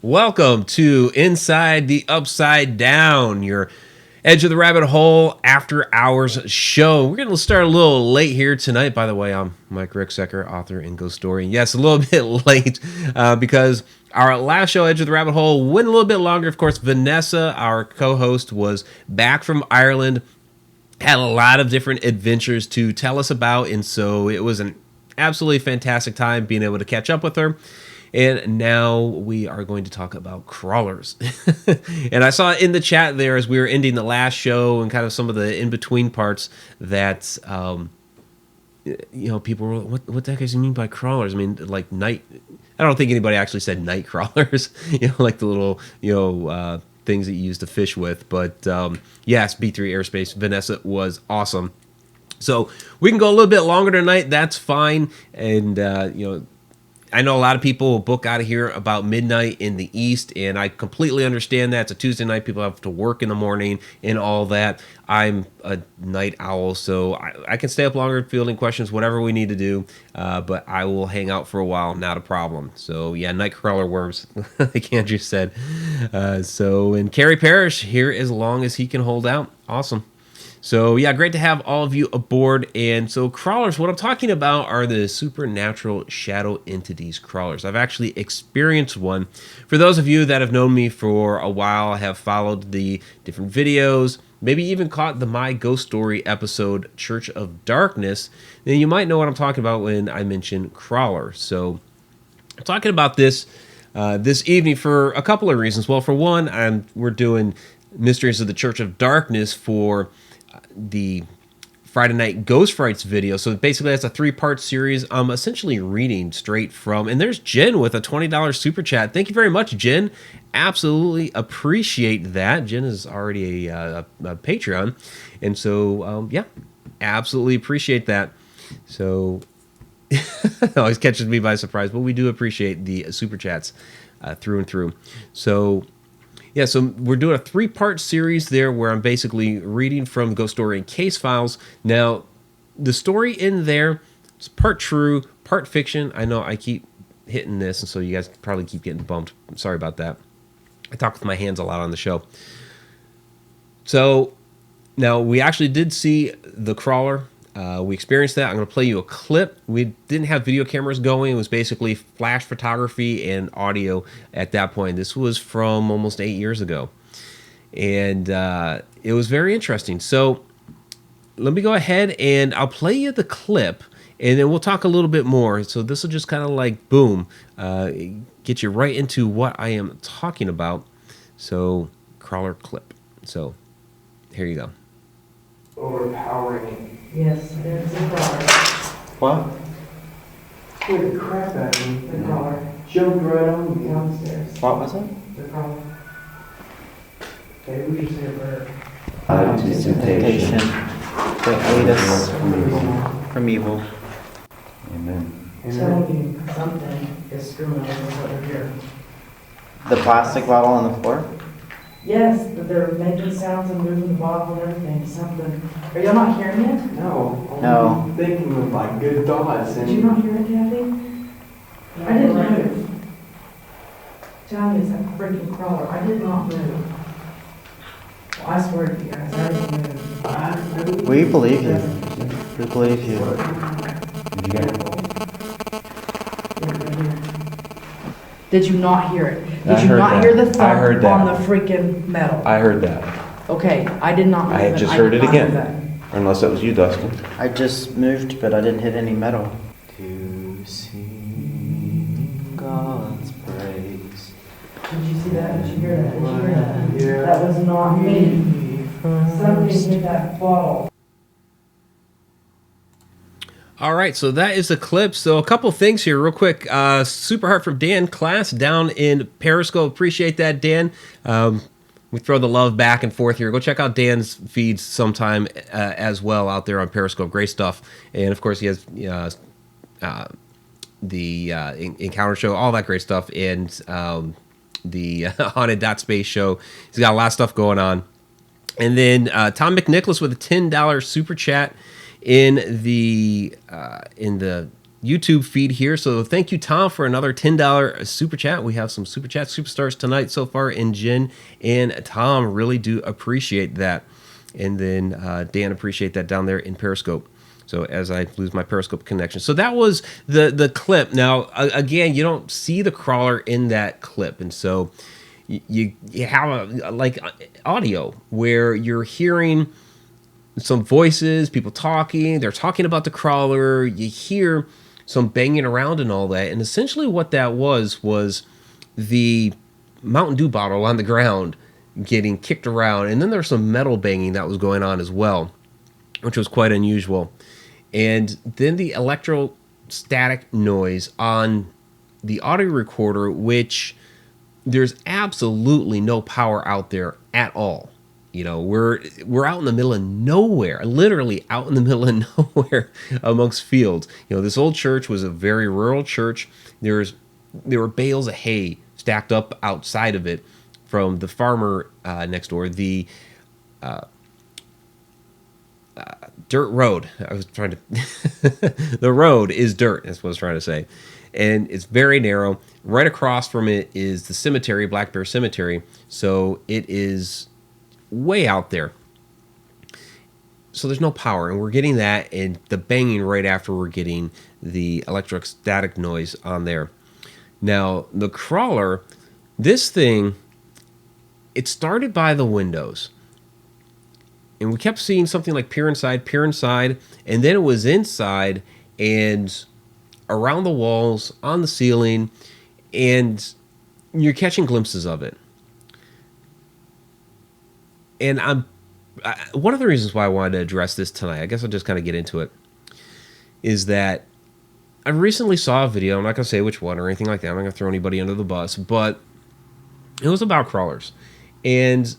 Welcome to Inside the Upside Down, your Edge of the Rabbit Hole after hours show. We're going to start a little late here tonight. By the way, I'm Mike Ricksecker, author and ghost story. Yes, a little bit late because our last show, Edge of the Rabbit Hole, went a little bit longer. Of course, Vanessa, our co-host, was back from Ireland, had a lot of different adventures to tell us about, and so it was an absolutely fantastic time being able to catch up with her. And now we are going to talk about crawlers. And I saw in the chat there as we were ending the last show and kind of some of the in-between parts that, people were, what the heck does he mean by crawlers? I mean, like night, I don't think anybody actually said night crawlers, like the little, things that you use to fish with. But yes, B3 Airspace, Vanessa was awesome. So we can go a little bit longer tonight. That's fine. And, I know a lot of people will book out of here about midnight in the East, and I completely understand that. It's a Tuesday night. People have to work in the morning and all that. I'm a night owl, so I can stay up longer fielding questions, whatever we need to do, but I will hang out for a while, not a problem. So, yeah, night crawler worms, like Andrew said. And Carrie Parrish here as long as he can hold out. Awesome. So, yeah, great to have all of you aboard. And so crawlers, what I'm talking about are the supernatural shadow entities crawlers. I've actually experienced one. For those of you that have known me for a while, have followed the different videos, maybe even caught the My Ghost Story episode, Church of Darkness, then you might know what I'm talking about when I mention crawler. So I'm talking about this this evening for a couple of reasons. Well, for one, we're doing Mysteries of the Church of Darkness for the Friday Night Ghost Frights video. So basically that's a 3-part series. I'm essentially reading straight from, and there's Jen with a $20 super chat. Thank you very much, Jen. Absolutely appreciate that. Jen is already a Patreon. And so, absolutely appreciate that. So it always catches me by surprise, but we do appreciate the super chats through and through. So yeah, so we're doing a 3-part series there where I'm basically reading from Ghost Story and Case Files. Now, the story in there is part true, part fiction. I know I keep hitting this, and so you guys probably keep getting bumped. I'm sorry about that. I talk with my hands a lot on the show. So, now we actually did see the crawler. We experienced that. I'm going to play you a clip. We didn't have video cameras going. It was basically flash photography and audio at that point. This was from almost 8 years ago. And it was very interesting. So let me go ahead and I'll play you the clip, and then we'll talk a little bit more. So this will just kind of like, boom, get you right into what I am talking about. So crawler clip. So here you go. Overpowering. Yes, there's a crawler. What? Scared the crap out of me. The crawler. Jumped right on me. Downstairs. What was it? The crawler. Okay, we just say a prayer. Temptation. To aid us from evil. Amen. Telling you something is screwing over over here. The plastic bottle on the floor? Yes, but they're making sounds and moving the bottle and everything. Something. Are y'all not hearing it? No. No. I'm thinking of my good thoughts. Did you not hear it, Kathy? I didn't move. Tell me it's that freaking crawler. I did not move. Well, I swear to you guys, I didn't move. We believe you. We believe you. Did you get it? Did you not hear it? I Did you heard not that. hear the I heard thump that. on the freaking metal? I heard that. Okay, I did not move I had just I heard did it not do again. that. Unless that was you, Dustin. I just moved, but I didn't hit any metal. To sing God's praise. Did you see that? Did you hear that? Did you hear that? Yeah. That was not me. Something hit that bottle. All right, so that is a clip. So a couple things here real quick. Super heart from Dan Class down in Periscope. Appreciate that, Dan. We throw the love back and forth here. Go check out Dan's feeds sometime as well out there on Periscope. Great stuff. And, of course, he has the Encounter Show, all that great stuff, and the Haunted Space Show. He's got a lot of stuff going on. And then Tom McNicholas with a $10 super chat in the YouTube feed here. So thank you, Tom, for another $10 super chat. We have some super chat superstars tonight so far in Jen and Tom. Really do appreciate that. And then Dan, appreciate that down there in Periscope. So as I lose my Periscope connection. So that was the clip. Now, again, you don't see the crawler in that clip. And so you have like audio where you're hearing some voices, people talking. They're talking about the crawler. You hear some banging around and all that. And essentially what that was the Mountain Dew bottle on the ground getting kicked around. And then there's some metal banging that was going on as well, which was quite unusual. And then the electrostatic noise on the audio recorder, which there's absolutely no power out there at all. You know, we're out in the middle of nowhere, literally out in the middle of nowhere amongst fields. You know, this old church was a very rural church. There were bales of hay stacked up outside of it from the farmer next door. The dirt road. I was trying to. The road is dirt. That's what I was trying to say, and it's very narrow. Right across from it is the cemetery, Black Bear Cemetery. So it is way out there. So there's no power, and we're getting that and the banging right after we're getting the electrostatic noise on there. Now, the crawler, this thing, it started by the windows. And we kept seeing something like peer inside, and then it was inside and around the walls, on the ceiling, and you're catching glimpses of it. And one of the reasons why I wanted to address this tonight, I guess I'll just kind of get into it, is that I recently saw a video. I'm not going to say which one or anything like that. I'm not going to throw anybody under the bus, but it was about crawlers. And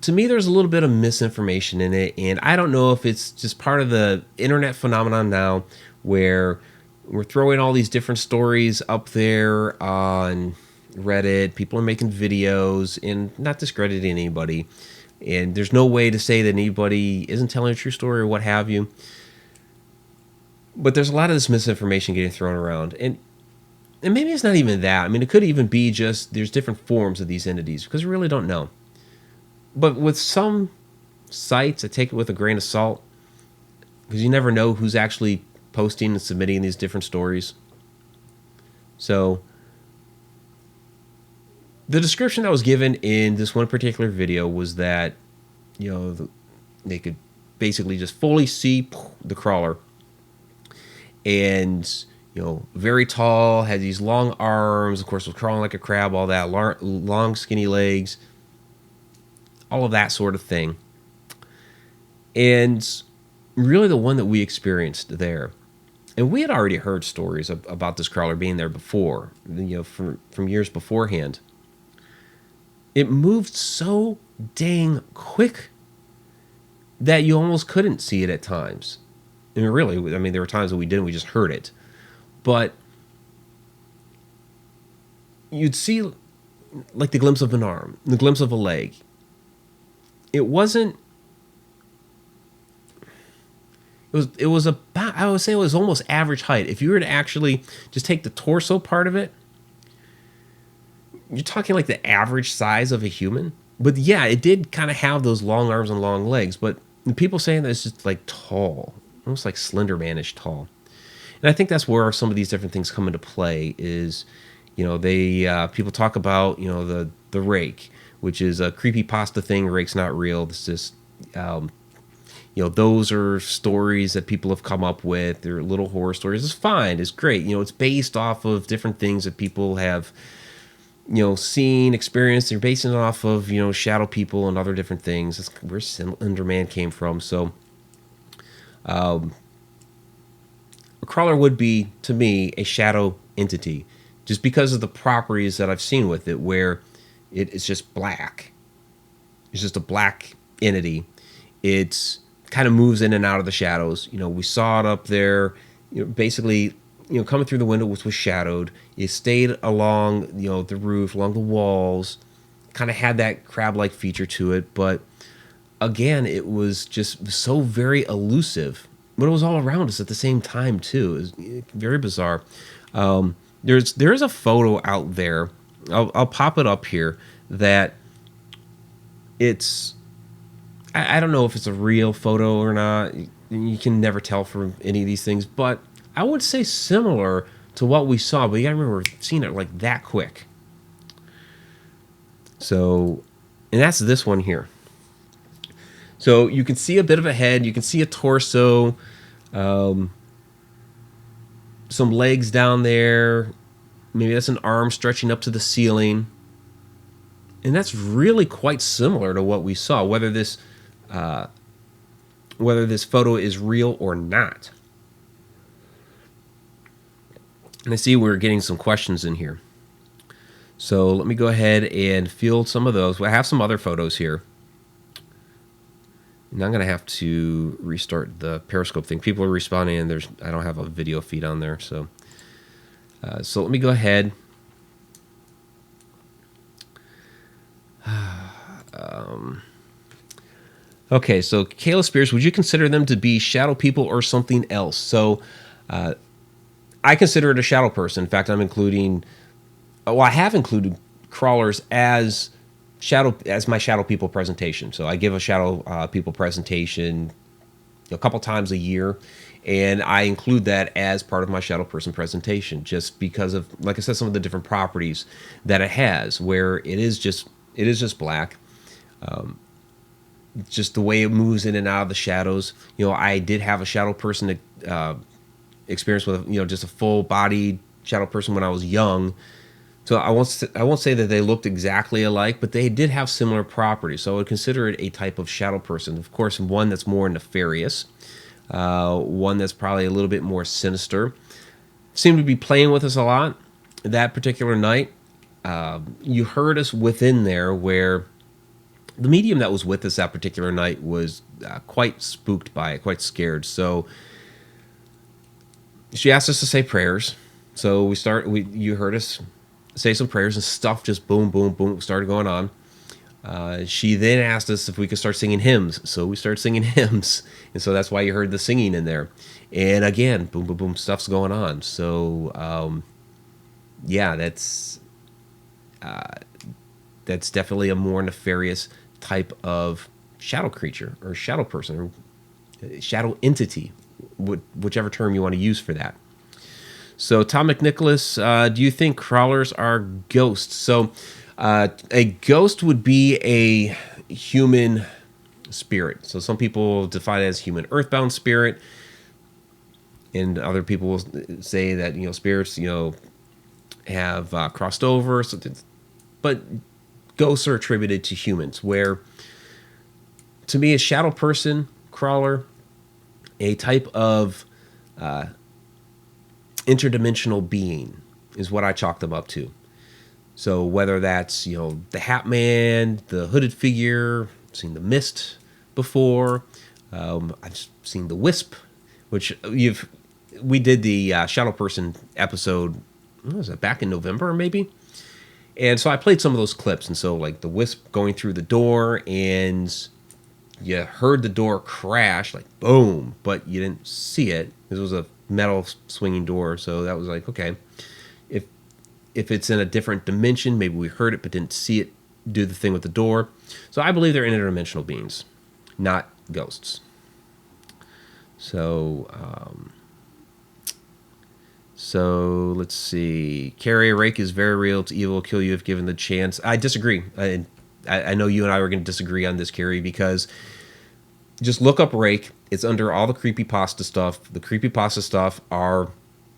to me, there's a little bit of misinformation in it, and I don't know if it's just part of the internet phenomenon now where we're throwing all these different stories up there on Reddit. People are making videos and not discrediting anybody, and there's no way to say that anybody isn't telling a true story or what have you. But there's a lot of this misinformation getting thrown around, and maybe it's not even that. I mean, it could even be just there's different forms of these entities, because we really don't know. But with some sites, I take it with a grain of salt, because you never know who's actually posting and submitting these different stories. So the description that was given in this one particular video was that, you know, they could basically just fully see the crawler, and, you know, very tall, had these long arms, of course was crawling like a crab, all that, long skinny legs, all of that sort of thing. And really the one that we experienced there, and we had already heard stories about this crawler being there before, you know, from years beforehand. It moved so dang quick that you almost couldn't see it at times. I mean, really, I mean, there were times that we didn't, we just heard it. But you'd see like the glimpse of an arm, the glimpse of a leg. It wasn't, it was about, I would say it was almost average height. If you were to actually just take the torso part of it, you're talking like the average size of a human. But yeah, it did kind of have those long arms and long legs. But the people saying that it's just like tall, almost like Slender Man-ish tall. And I think that's where some of these different things come into play is, you know, they people talk about, you know, the rake, which is a creepypasta thing. Rake's not real. It's just, you know, those are stories that people have come up with. They're little horror stories. It's fine. It's great. You know, it's based off of different things that people have, you know, seen, experienced. They're basing it off of, you know, shadow people and other different things. That's where Slender Man came from. So, a crawler would be, to me, a shadow entity, just because of the properties that I've seen with it, where it's just black. It's just a black entity. It's kind of moves in and out of the shadows. You know, we saw it up there, you know, basically, you know, coming through the window, which was shadowed. It stayed along, you know, the roof, along the walls, kind of had that crab-like feature to it. But again, it was just so very elusive. but it was all around us at the same time too. It was very bizarre. There's a photo out there. I'll pop it up here. That it's I don't know if it's a real photo or not. You can never tell from any of these things, but I would say similar to what we saw. But you gotta remember seeing it like that quick. So, and that's this one here. So you can see a bit of a head, you can see a torso, some legs down there. Maybe that's an arm stretching up to the ceiling. And that's really quite similar to what we saw, whether this photo is real or not. And I see we're getting some questions in here. So let me go ahead and field some of those. I have some other photos here. And I'm going to have to restart the Periscope thing. People are responding, and I don't have a video feed on there. So let me go ahead. Okay, so Kayla Spears, would you consider them to be shadow people or something else? So I consider it a shadow person. In fact, I have included crawlers as my shadow people presentation. So I give a shadow people presentation a couple times a year, and I include that as part of my shadow person presentation, just because of, like I said, some of the different properties that it has, where it is just black. Just the way it moves in and out of the shadows. I did have a shadow person experience with just a full bodied shadow person when I was young. So I won't say that they looked exactly alike, but they did have similar properties. So I would consider it a type of shadow person. Of course, one that's more nefarious, one that's probably a little bit more sinister. Seemed to be playing with us a lot that particular night. You heard us within there where the medium that was with us that particular night was quite spooked by it, quite scared. So she asked us to say prayers. So you heard us say some prayers, and stuff just boom, boom, boom started going on. She then asked us if we could start singing hymns. So we started singing hymns. And so that's why you heard the singing in there. And again, boom, boom, boom, stuff's going on. So, yeah, that's definitely a more nefarious type of shadow creature or shadow person or shadow entity, whichever term you want to use for that. So Tom McNicholas, do you think crawlers are ghosts? So a ghost would be a human spirit. So some people define it as human earthbound spirit, and other people will say that spirits have crossed over. But ghosts are attributed to humans, where to me a shadow person, crawler, a type of interdimensional being is what I chalk them up to. So whether that's the Hat Man, the hooded figure, I've seen the Mist before, I've seen the Wisp, which we did the shadow person episode. What was that, back in November maybe? And so I played some of those clips, and so like the Wisp going through the door, and you heard the door crash, like boom, but you didn't see it. This was a metal swinging door, so that was like, okay, if it's in a different dimension, maybe we heard it but didn't see it do the thing with the door. So I believe they're interdimensional beings, not ghosts. So let's see. Carry a rake is very real. It's evil. Kill you if given the chance. I disagree. I know you and I were going to disagree on this, Carrie, because just look up rake. It's under all the creepypasta stuff. The creepypasta stuff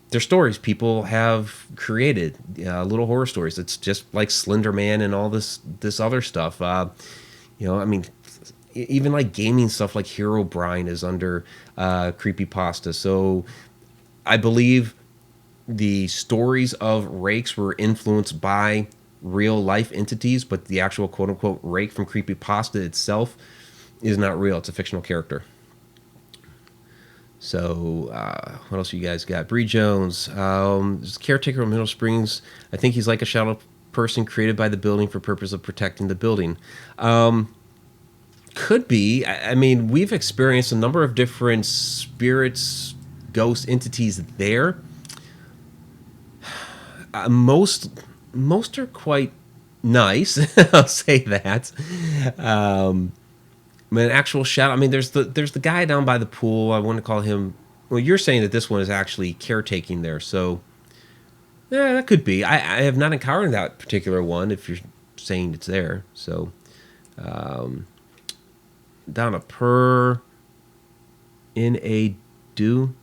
they're stories people have created, little horror stories. It's just like Slender Man and all this other stuff. I mean, even like gaming stuff like Hero Brine is under creepypasta. So I believe the stories of rakes were influenced by real life entities, but the actual quote unquote rake from creepypasta itself is not real. It's a fictional character. So what else you guys got? Bree Jones, caretaker of Middle Springs. I think he's like a shadow person created by the building for purpose of protecting the building. Could be. I mean, we've experienced a number of different spirits, ghost entities there. Most are quite nice. I'll say that. I mean, an actual shadow. I mean, there's the guy down by the pool. I want to call him. Well, you're saying that this one is actually caretaking there, so yeah, that could be. I have not encountered that particular one. If you're saying it's there, so down a per in a do.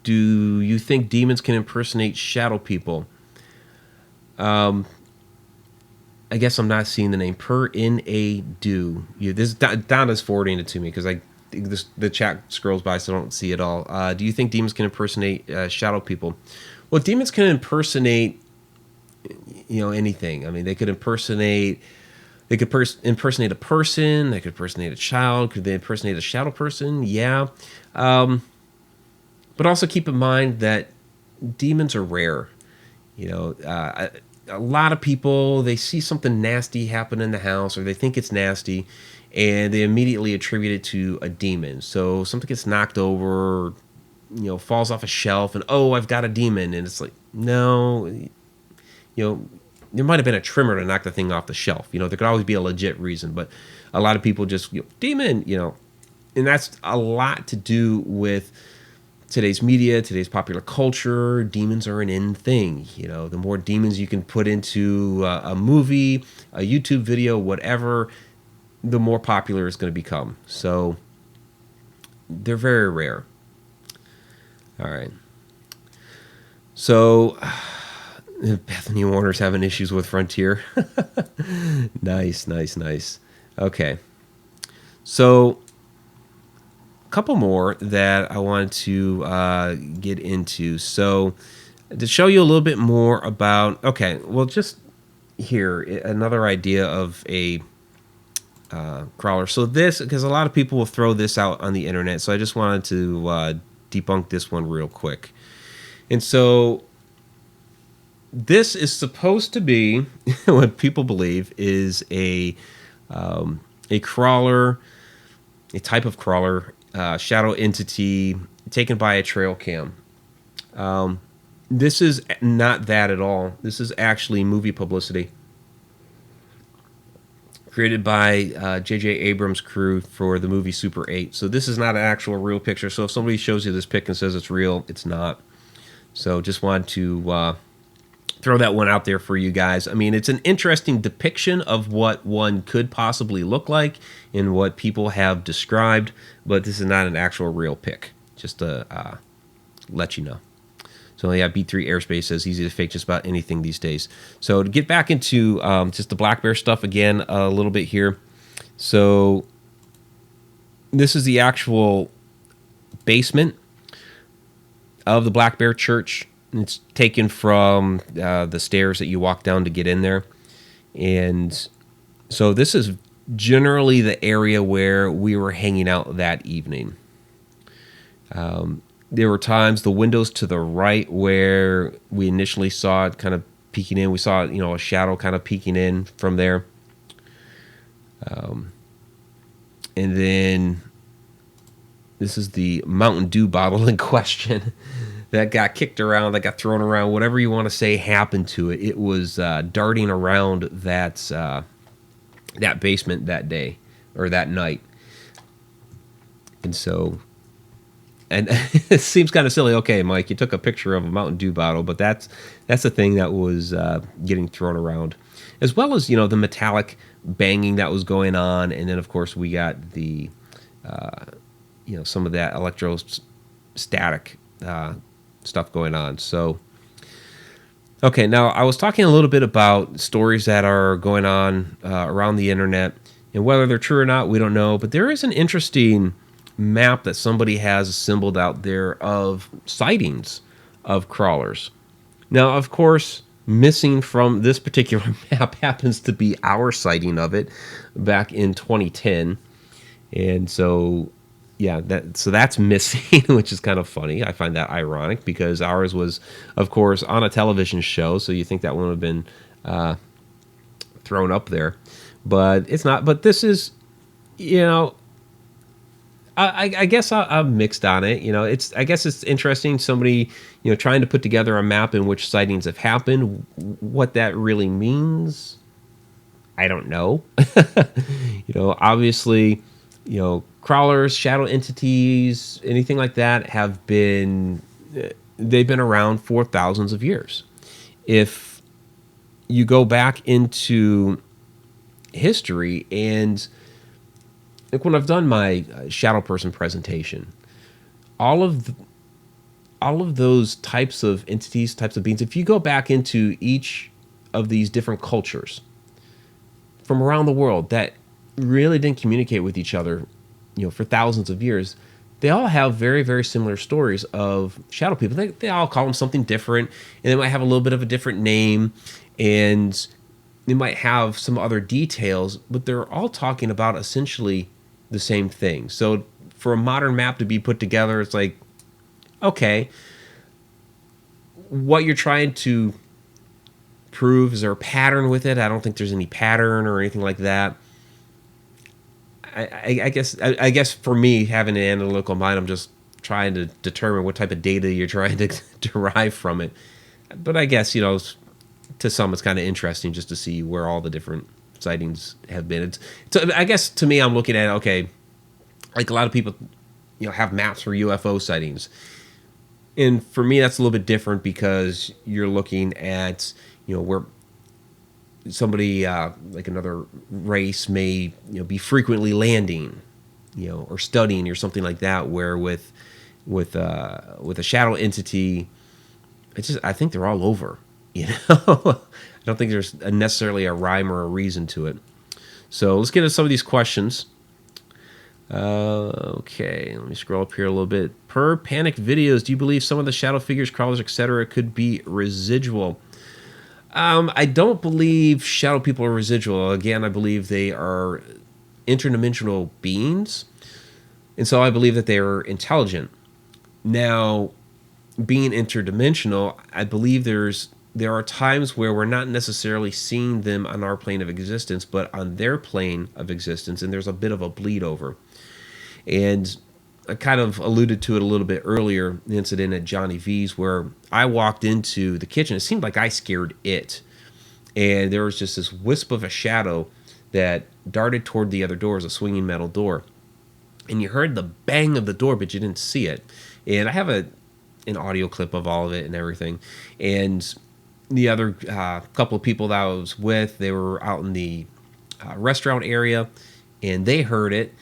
Do you think demons can impersonate shadow people? I guess I'm not seeing the name. Per in a do. This Donna's forwarding it to me because the chat scrolls by, so I don't see it all. Do you think demons can impersonate shadow people? Well, demons can impersonate, anything. I mean, they could impersonate. They could impersonate a person. They could impersonate a child. Could they impersonate a shadow person? Yeah. But also keep in mind that demons are rare. A lot of people, they see something nasty happen in the house, or they think it's nasty, and they immediately attribute it to a demon. So something gets knocked over, falls off a shelf, and I've got a demon, and it's like, no, there might have been a trimmer to knock the thing off the shelf. There could always be a legit reason, but a lot of people just demon, and that's a lot to do with today's media, today's popular culture. Demons are an in thing. The more demons you can put into a movie, a YouTube video, whatever, the more popular it's going to become. So they're very rare. All right. So Bethany Warner's having issues with Frontier. Nice. Okay. So couple more that I wanted to get into. So to show you a little bit more about, just here, another idea of a crawler. So this, because a lot of people will throw this out on the internet, so I just wanted to debunk this one real quick. And so this is supposed to be what people believe is a crawler, a type of crawler, shadow entity taken by a trail cam. This is not that at all. This is actually movie publicity created by J.J. Abrams' crew for the movie Super 8. So this is not an actual real picture. So if somebody shows you this pic and says it's real, it's not. So just wanted to throw that one out there for you guys. I mean, it's an interesting depiction of what one could possibly look like and what people have described, but this is not an actual real pic, just to let you know. So yeah, B3 Airspace says easy to fake just about anything these days. So to get back into just the Black Bear stuff again a little bit here. So this is the actual basement of the Black Bear Church. It's taken from the stairs that you walk down to get in there. And so this is generally the area where we were hanging out that evening. There were times the windows to the right where we initially saw it kind of peeking in. We saw, a shadow kind of peeking in from there. And then this is the Mountain Dew bottle in question. That got kicked around, that got thrown around, whatever you want to say happened to it. It was darting around that basement that day, or that night. And so, and it seems kind of silly. Okay, Mike, you took a picture of a Mountain Dew bottle, but that's the thing that was getting thrown around. As well as, the metallic banging that was going on. And then, of course, we got the, some of that electrostatic stuff going on. So, okay, now I was talking a little bit about stories that are going on around the internet, and whether they're true or not, we don't know. But there is an interesting map that somebody has assembled out there of sightings of crawlers. Now, of course, missing from this particular map happens to be our sighting of it back in 2010, and so. Yeah, that's missing, which is kind of funny. I find that ironic because ours was, of course, on a television show, so you think that one would have been thrown up there. But it's not. But this is you know, I guess I'm mixed on it. You know, I guess it's interesting. Somebody, trying to put together a map in which sightings have happened. What that really means, I don't know. Obviously, crawlers, shadow entities, anything like that they've been around for thousands of years. If you go back into history, and like when I've done my shadow person presentation, all of those types of entities, types of beings, if you go back into each of these different cultures from around the world that really didn't communicate with each other, for thousands of years, they all have very, very similar stories of shadow people. They all call them something different, and they might have a little bit of a different name, and they might have some other details, but they're all talking about essentially the same thing. So for a modern map to be put together, it's like, okay, what you're trying to prove, is there a pattern with it? I don't think there's any pattern or anything like that. I guess for me, having an analytical mind, I'm just trying to determine what type of data you're trying to derive from it. But I guess, to some, it's kind of interesting just to see where all the different sightings have been. So I guess to me, I'm looking at, okay, like a lot of people, have maps for UFO sightings. And for me, that's a little bit different because you're looking at, where somebody like another race may be frequently landing, or studying or something like that. Where with a shadow entity, I think they're all over. I don't think there's necessarily a rhyme or a reason to it. So let's get into some of these questions. Okay, let me scroll up here a little bit. Per Panic Videos, do you believe some of the shadow figures, crawlers, etc. could be residual? I don't believe shadow people are residual. Again, I believe they are interdimensional beings, and so I believe that they are intelligent. Now, being interdimensional, I believe there are times where we're not necessarily seeing them on our plane of existence, but on their plane of existence, and there's a bit of a bleed over. And I kind of alluded to it a little bit earlier, the incident at Johnny V's, where I walked into the kitchen. It seemed like I scared it. And there was just this wisp of a shadow that darted toward the other door. It was a swinging metal door. And you heard the bang of the door, but you didn't see it. And I have an audio clip of all of it and everything. And the other couple of people that I was with, they were out in the restaurant area, and they heard it,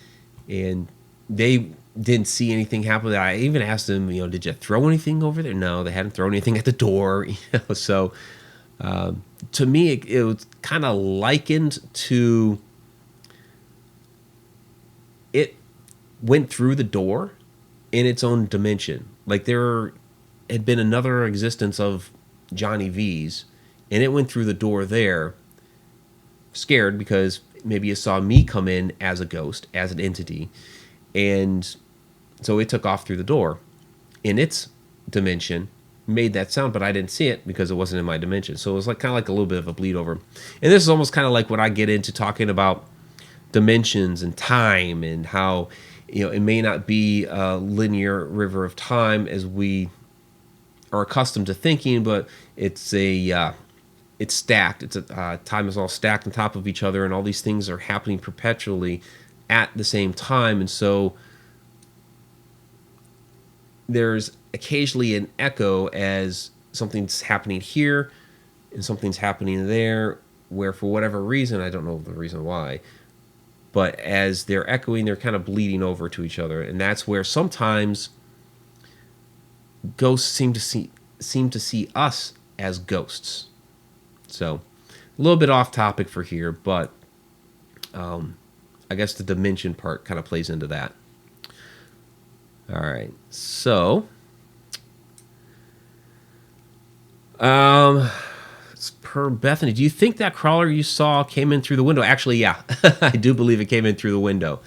and they didn't see anything happen. I even asked them, did you throw anything over there? No, they hadn't thrown anything at the door. So to me, it was kind of likened to it went through the door in its own dimension. Like there had been another existence of Johnny V's, and it went through the door there, scared because maybe it saw me come in as a ghost, as an entity, and so it took off through the door in its dimension, made that sound, but I didn't see it because it wasn't in my dimension. So it was like kind of like a little bit of a bleed over. And this is almost kind of like when I get into talking about dimensions and time, and how it may not be a linear river of time as we are accustomed to thinking, but it's stacked. Time is all stacked on top of each other, and all these things are happening perpetually at the same time. And so there's occasionally an echo as something's happening here and something's happening there, where for whatever reason, I don't know the reason why, but as they're echoing, they're kind of bleeding over to each other. And that's where sometimes ghosts seem to see us as ghosts. So a little bit off topic for here, but I guess the dimension part kind of plays into that. All right, so it's per Bethany, do you think that crawler you saw came in through the window? Actually, yeah, I do believe it came in through the window.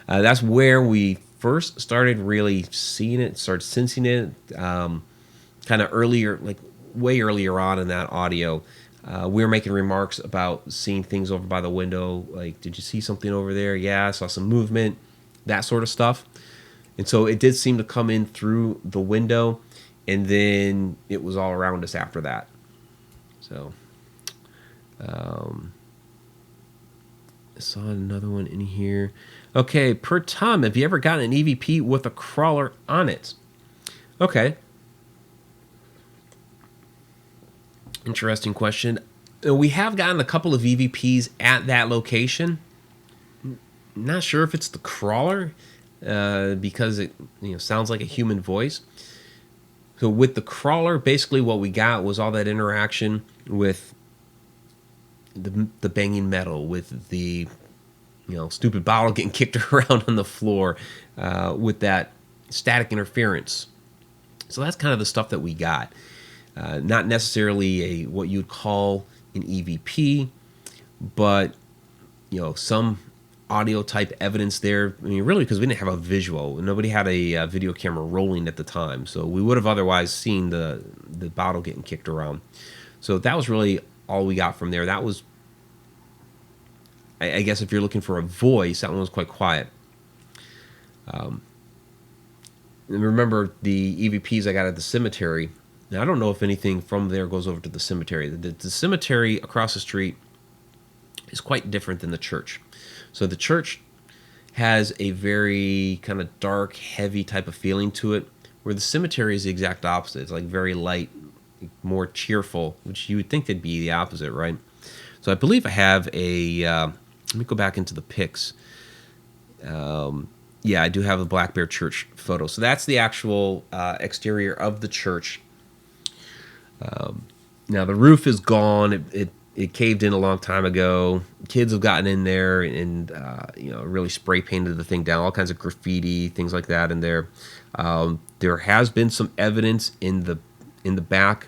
That's where we first started really seeing it, started sensing it, kind of earlier, like way earlier on in that audio. We were making remarks about seeing things over by the window. Like, did you see something over there? Yeah, I saw some movement, that sort of stuff. And so it did seem to come in through the window, and then it was all around us after that. So, I saw another one in here. Okay, per Tom, have you ever gotten an EVP with a crawler on it? Okay. Interesting question. We have gotten a couple of EVPs at that location. Not sure if it's the crawler, because it sounds like a human voice. So with the crawler, basically what we got was all that interaction with the banging metal, with the stupid bottle getting kicked around on the floor, with that static interference. So that's kind of the stuff that we got. Not necessarily what you'd call an EVP, but some audio type evidence there. I mean, really, because we didn't have a visual. Nobody had a video camera rolling at the time, so we would have otherwise seen the bottle getting kicked around. So that was really all we got from there. That was, I guess, if you're looking for a voice, that one was quite quiet. And remember the EVPs I got at the cemetery. Now, I don't know if anything from there goes over to the cemetery. The cemetery across the street is quite different than the church. So the church has a very kind of dark, heavy type of feeling to it, where the cemetery is the exact opposite. It's like very light, more cheerful, which you would think they'd be the opposite, right? So I believe I have let me go back into the pics. Yeah, I do have a Black Bear Church photo. So that's the actual exterior of the church. Now the roof is gone. It caved in a long time ago. Kids have gotten in there and really spray painted the thing down. All kinds of graffiti, things like that in there. There has been some evidence in the back.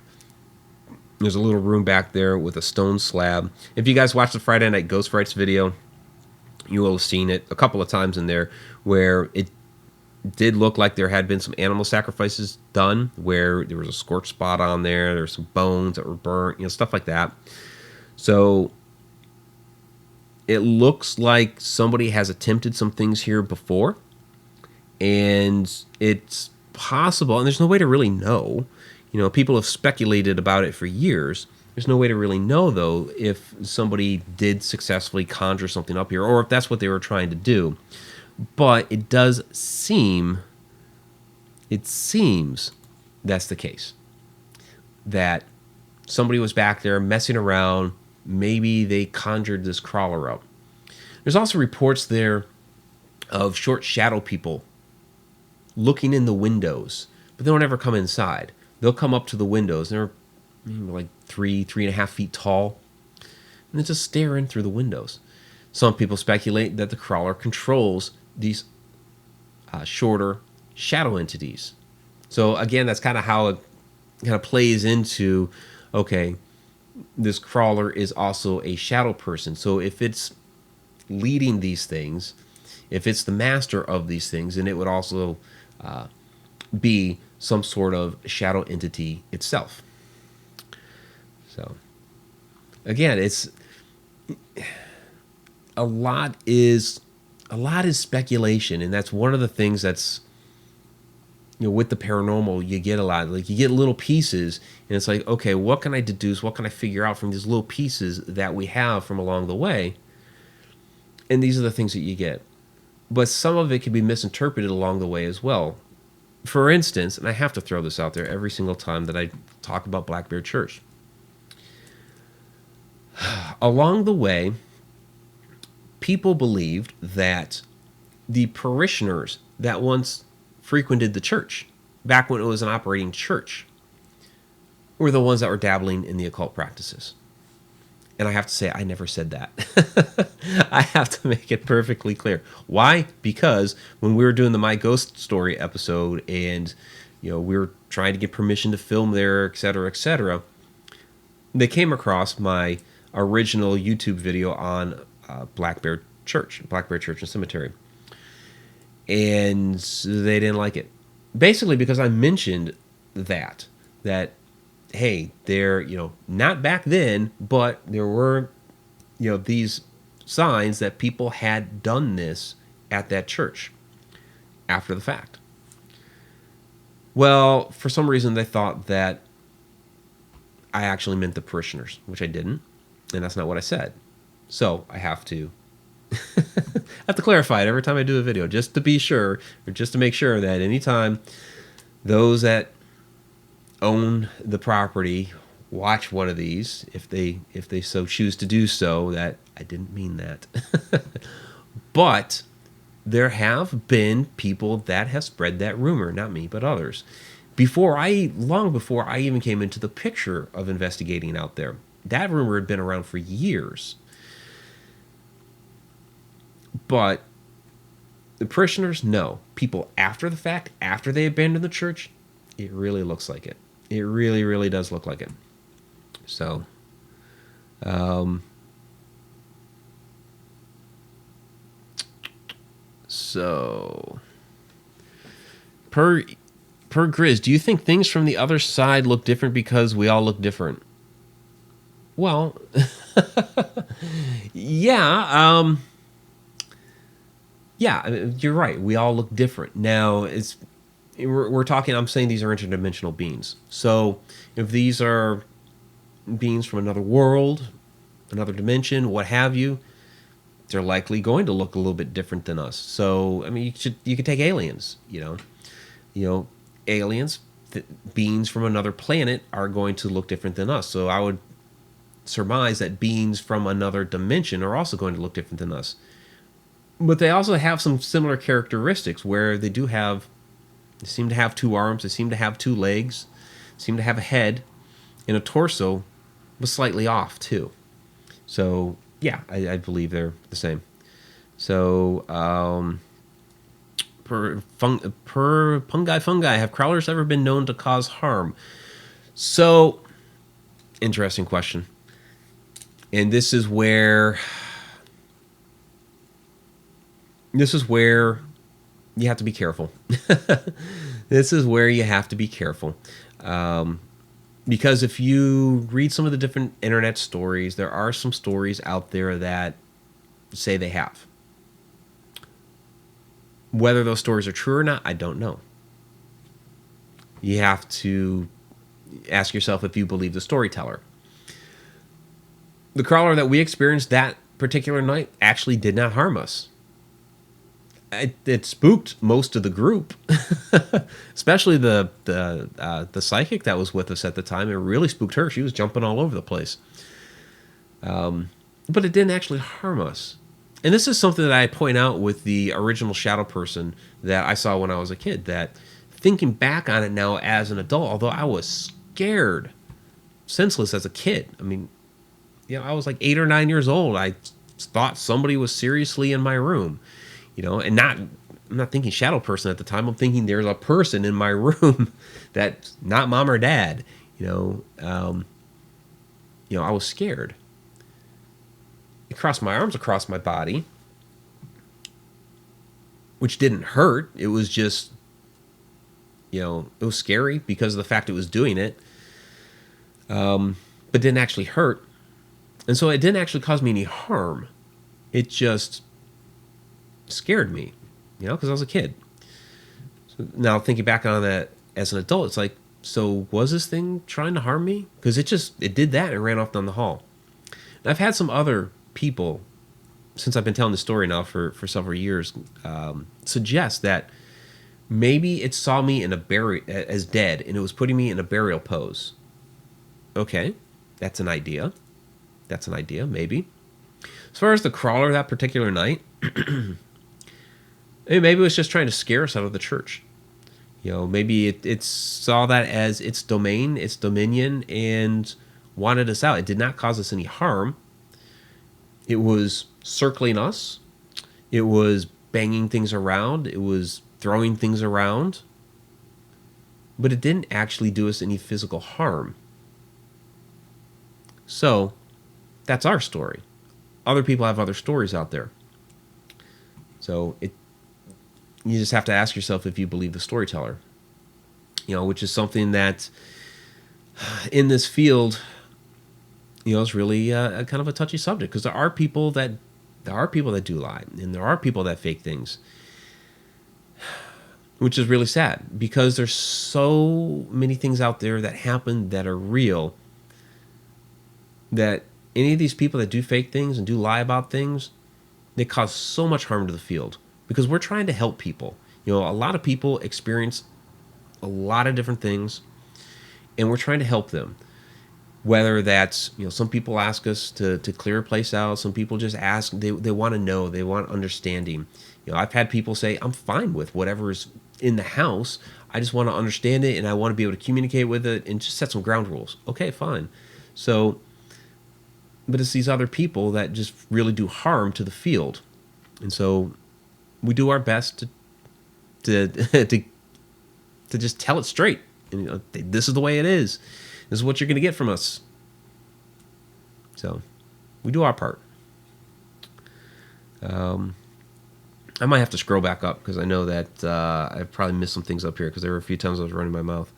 There's a little room back there with a stone slab. If you guys watch the Friday Night Ghost Frights video, you will have seen it a couple of times in there where it did look like there had been some animal sacrifices done, where there was a scorched spot on there. There's some bones that were burnt, stuff like that. So it looks like somebody has attempted some things here before, and it's possible, and there's no way to really know. People have speculated about it for years. There's no way to really know, though, if somebody did successfully conjure something up here, or if that's what they were trying to do. But it seems that's the case. That somebody was back there messing around. Maybe they conjured this crawler up. There's also reports there of short shadow people looking in the windows, but they don't ever come inside. They'll come up to the windows. They're like 3.5 feet tall, and they're just staring through the windows. Some people speculate that the crawler controls these shorter shadow entities. So again, that's kind of how it kind of plays into, okay, this crawler is also a shadow person. So if it's leading these things, if it's the master of these things, then it would also be some sort of shadow entity itself. So again, it's a lot is speculation, and that's one of the things that's with the paranormal, you get a lot, like you get little pieces, and it's like, okay, what can I deduce? What can I figure out from these little pieces that we have from along the way? And these are the things that you get. But some of it can be misinterpreted along the way as well. For instance, and I have to throw this out there every single time that I talk about Black Bear Church. Along the way, people believed that the parishioners that once frequented the church, back when it was an operating church, were the ones that were dabbling in the occult practices. And I have to say, I never said that. I have to make it perfectly clear. Why? Because when we were doing the My Ghost Story episode, and we were trying to get permission to film there, etc., they came across my original YouTube video on Black Bear Church and Cemetery, and they didn't like it. Basically, because I mentioned that hey, there, not back then, but there were, these signs that people had done this at that church after the fact. Well, for some reason, they thought that I actually meant the parishioners, which I didn't, and that's not what I said. So I have to clarify it every time I do a video, just to be sure, or just to make sure that anytime those that own the property watch one of these, if they so choose to do so, that I didn't mean that. But there have been people that have spread that rumor, not me, but others. Long before I even came into the picture of investigating out there. That rumor had been around for years. But the parishioners, no. People after the fact, after they abandoned the church, it really looks like it. It really, really does look like it. So, per Grizz, do you think things from the other side look different because we all look different? Well, yeah, yeah, you're right. We all look different. Now, we're talking. I'm saying these are interdimensional beings. So, if these are beings from another world, another dimension, what have you, they're likely going to look a little bit different than us. So, I mean, you could take aliens. Aliens, beings from another planet are going to look different than us. So, I would surmise that beings from another dimension are also going to look different than us. But they also have some similar characteristics where they seem to have 2 arms, they seem to have 2 legs, seem to have a head, and a torso was slightly off too. So yeah, I believe they're the same. So per fungi, have crawlers ever been known to cause harm? So interesting question. And this is where you have to be careful. This is where you have to be careful. Because if you read some of the different internet stories, there are some stories out there that say they have. Whether those stories are true or not, I don't know. You have to ask yourself if you believe the storyteller. The crawler that we experienced that particular night actually did not harm us. It spooked most of the group, especially the psychic that was with us at the time. It really spooked her. She was jumping all over the place. But it didn't actually harm us. And this is something that I point out with the original shadow person that I saw when I was a kid, that thinking back on it now as an adult, although I was scared, senseless as a kid. I mean, I was like 8 or 9 years old. I thought somebody was seriously in my room. And I'm not thinking shadow person at the time. I'm thinking there's a person in my room that's not mom or dad. I was scared. It crossed my arms across my body, which didn't hurt. It was just, it was scary because of the fact it was doing it, but didn't actually hurt. And so it didn't actually cause me any harm. It just scared me, because I was a kid. So now thinking back on that as an adult, it's like, so was this thing trying to harm me? Because it did that and ran off down the hall. And I've had some other people, since I've been telling the story now for several years, suggest that maybe it saw me in as dead, and it was putting me in a burial pose. Okay, that's an idea. Maybe. As far as the crawler that particular night, maybe it was just trying to scare us out of the church. Maybe it saw that as its domain, its dominion, and wanted us out. It did not cause us any harm. It was circling us. It was banging things around. It was throwing things around. But it didn't actually do us any physical harm. So, that's our story. Other people have other stories out there. So you just have to ask yourself if you believe the storyteller, which is something that in this field, it's really a kind of a touchy subject, because there are people that do lie, and there are people that fake things, which is really sad, because there's so many things out there that happen that are real, that any of these people that do fake things and do lie about things, they cause so much harm to the field, because we're trying to help people. A lot of people experience a lot of different things, and we're trying to help them. Whether that's, some people ask us to clear a place out. Some people just ask, they want to know, they want understanding. I've had people say, I'm fine with whatever's in the house. I just want to understand it, and I want to be able to communicate with it and just set some ground rules. Okay, fine. So, but it's these other people that just really do harm to the field. And so we do our best to just tell it straight. And, this is the way it is. This is what you're going to get from us. So we do our part. I might have to scroll back up, because I know that I've probably missed some things up here, because there were a few times I was running my mouth.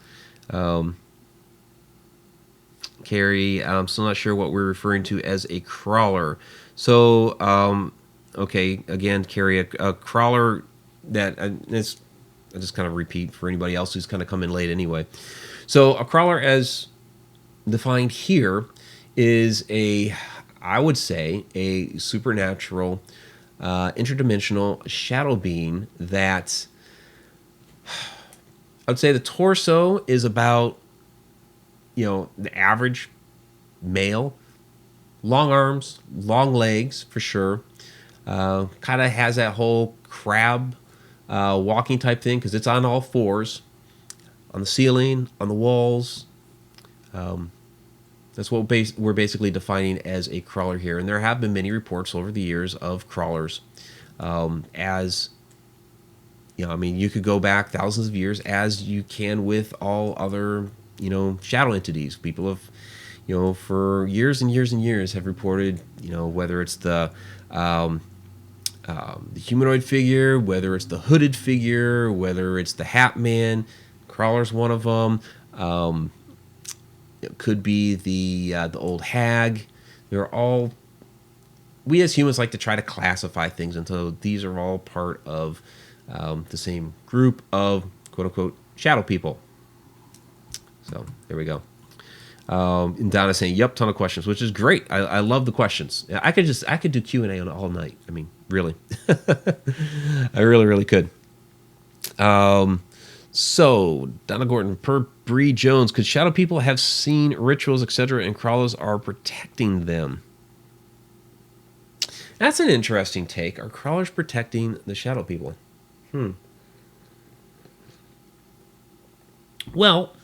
Carrie, I'm still not sure what we're referring to as a crawler. So, okay, again, Carrie, a crawler that I just kind of repeat for anybody else who's kind of come in late anyway. So a crawler, as defined here, is I would say, a supernatural, interdimensional shadow being that, I would say the torso is about, the average male. Long arms, long legs, for sure. Kind of has that whole crab walking type thing, because it's on all fours, on the ceiling, on the walls. That's what we're basically defining as a crawler here. And there have been many reports over the years of crawlers. As, you could go back thousands of years, as you can with all other, shadow entities. People have, for years and years and years have reported, whether it's the humanoid figure, whether it's the hooded figure, whether it's the Hat Man. Crawler's one of them. It could be the old hag. They're all. We as humans like to try to classify things until these are all part of the same group of quote unquote shadow people. So there we go. And Donna's saying, "Yep, ton of questions," which is great. I love the questions. I could do Q&A on it all night. I mean, really, I really could. So Donna Gordon, per Bree Jones, could shadow people have seen rituals, etc., and crawlers are protecting them? That's an interesting take. Are crawlers protecting the shadow people? Well,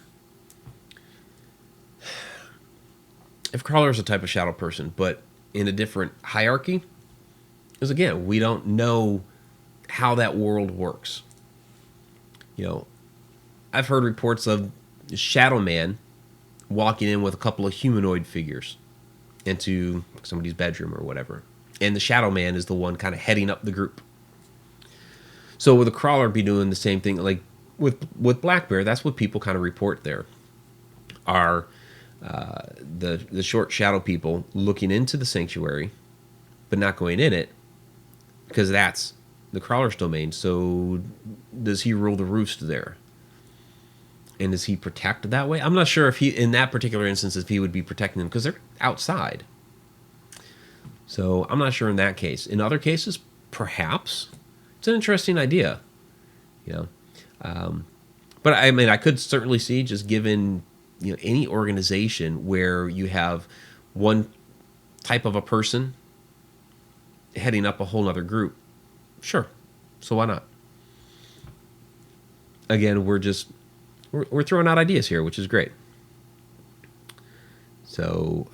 if crawler is a type of shadow person, but in a different hierarchy, because again, we don't know how that world works. I've heard reports of Shadow Man walking in with a couple of humanoid figures into somebody's bedroom or whatever. And the Shadow Man is the one kind of heading up the group. So with a crawler be doing the same thing, like with Black Bear, that's what people kind of report there. Are the short shadow people looking into the sanctuary, but not going in it, because that's the crawler's domain. So does he rule the roost there? And is he protected that way? I'm not sure if he, in that particular instance, if he would be protecting them, because they're outside. So I'm not sure in that case. In other cases, perhaps. It's an interesting idea. But I mean, I could certainly see, just given any organization where you have one type of a person heading up a whole other group. Sure. So why not? Again, we're throwing out ideas here, which is great. So,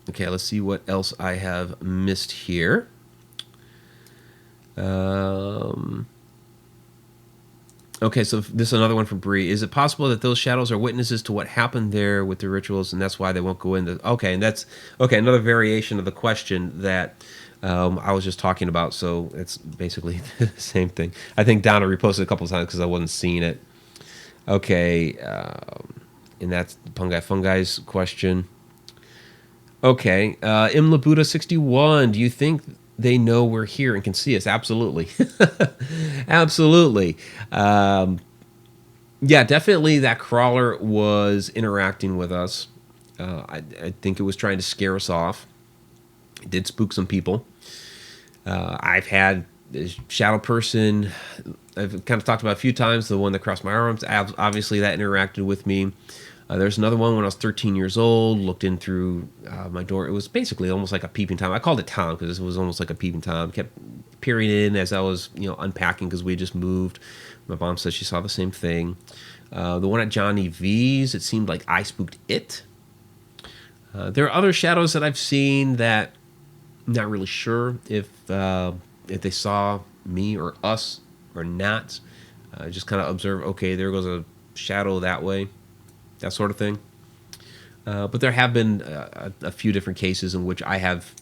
okay, let's see what else I have missed here. Okay, so this is another one from Bree. Is it possible that those shadows are witnesses to what happened there with the rituals, and that's why they won't go in? Okay, and that's another variation of the question that I was just talking about. So it's basically the same thing. I think Donna reposted a couple of times because I wasn't seeing it. Okay, And that's Fungi's question. Okay. Imlabuda 61. Do you think they know we're here and can see us? Absolutely. Absolutely. Yeah, definitely that crawler was interacting with us. I think it was trying to scare us off. It did spook some people. I've had a shadow person I've kind of talked about a few times, the one that crossed my arms. Obviously, that interacted with me. There's another one when I was 13 years old, looked in through my door. It was basically almost like a peeping Tom. I called it Tom because it was almost like a peeping Tom. Kept peering in as I was, unpacking because we had just moved. My mom said she saw the same thing. The one at Johnny V's, it seemed like I spooked it. There are other shadows that I've seen that I'm not really sure if they saw me or us or not. Just kind of observe, okay, there goes a shadow that way. That sort of thing. But there have been a few different cases in which I have,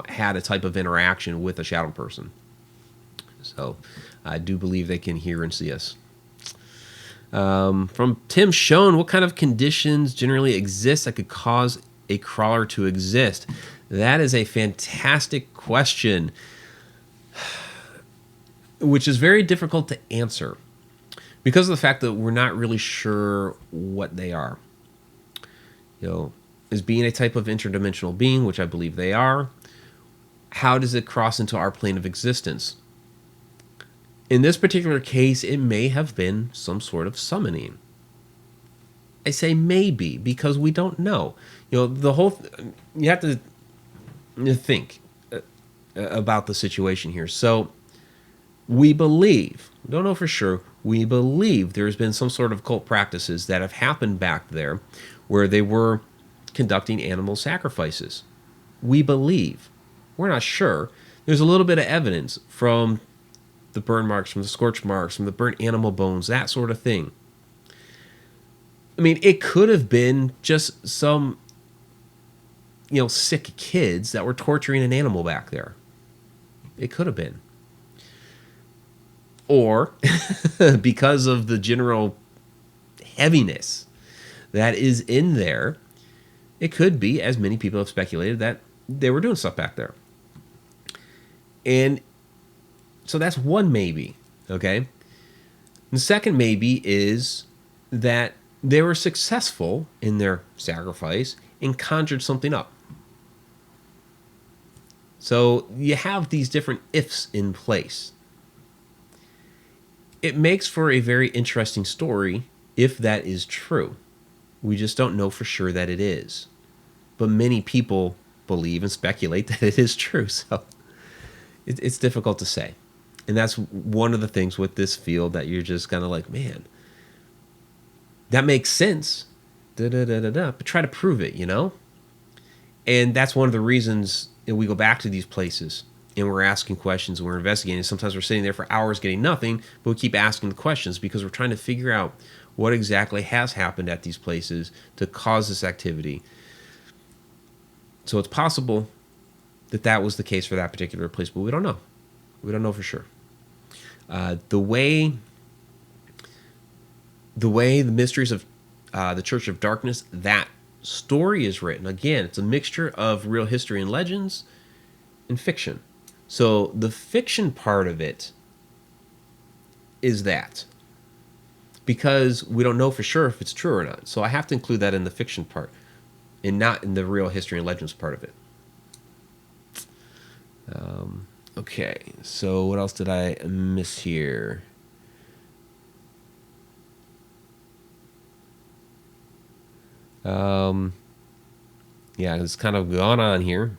had a type of interaction with a shadow person. So I do believe they can hear and see us. From Tim Schoen, what kind of conditions generally exist that could cause a crawler to exist? That is a fantastic question, which is very difficult to answer. Because of the fact that we're not really sure what they are. As being a type of interdimensional being, which I believe they are, how does it cross into our plane of existence? In this particular case, it may have been some sort of summoning. I say maybe because we don't know. You have to think about the situation here. So we believe, don't know for sure, we believe there's been some sort of cult practices that have happened back there where they were conducting animal sacrifices. We believe. We're not sure. There's a little bit of evidence from the burn marks, from the scorch marks, from the burnt animal bones, that sort of thing. I mean, it could have been just some, sick kids that were torturing an animal back there. It could have been. Or because of the general heaviness that is in there, it could be, as many people have speculated, that they were doing stuff back there. And so that's one maybe, okay? The second maybe is that they were successful in their sacrifice and conjured something up. So you have these different ifs in place. It makes for a very interesting story if that is true. We just don't know for sure that it is. But many people believe and speculate that it is true. So it's difficult to say. And that's one of the things with this field that you're just kind of like, man, that makes sense. But try to prove it, And that's one of the reasons that we go back to these places. And we're asking questions and we're investigating. Sometimes we're sitting there for hours getting nothing, but we keep asking the questions because we're trying to figure out what exactly has happened at these places to cause this activity. So it's possible that that was the case for that particular place, but we don't know. We don't know for sure. The way the mysteries of the Church of Darkness, that story is written, again, it's a mixture of real history and legends and fiction. So the fiction part of it is that. Because we don't know for sure if it's true or not. So I have to include that in the fiction part and not in the real history and legends part of it. Okay, so what else did I miss here? Yeah, it's kind of gone on here.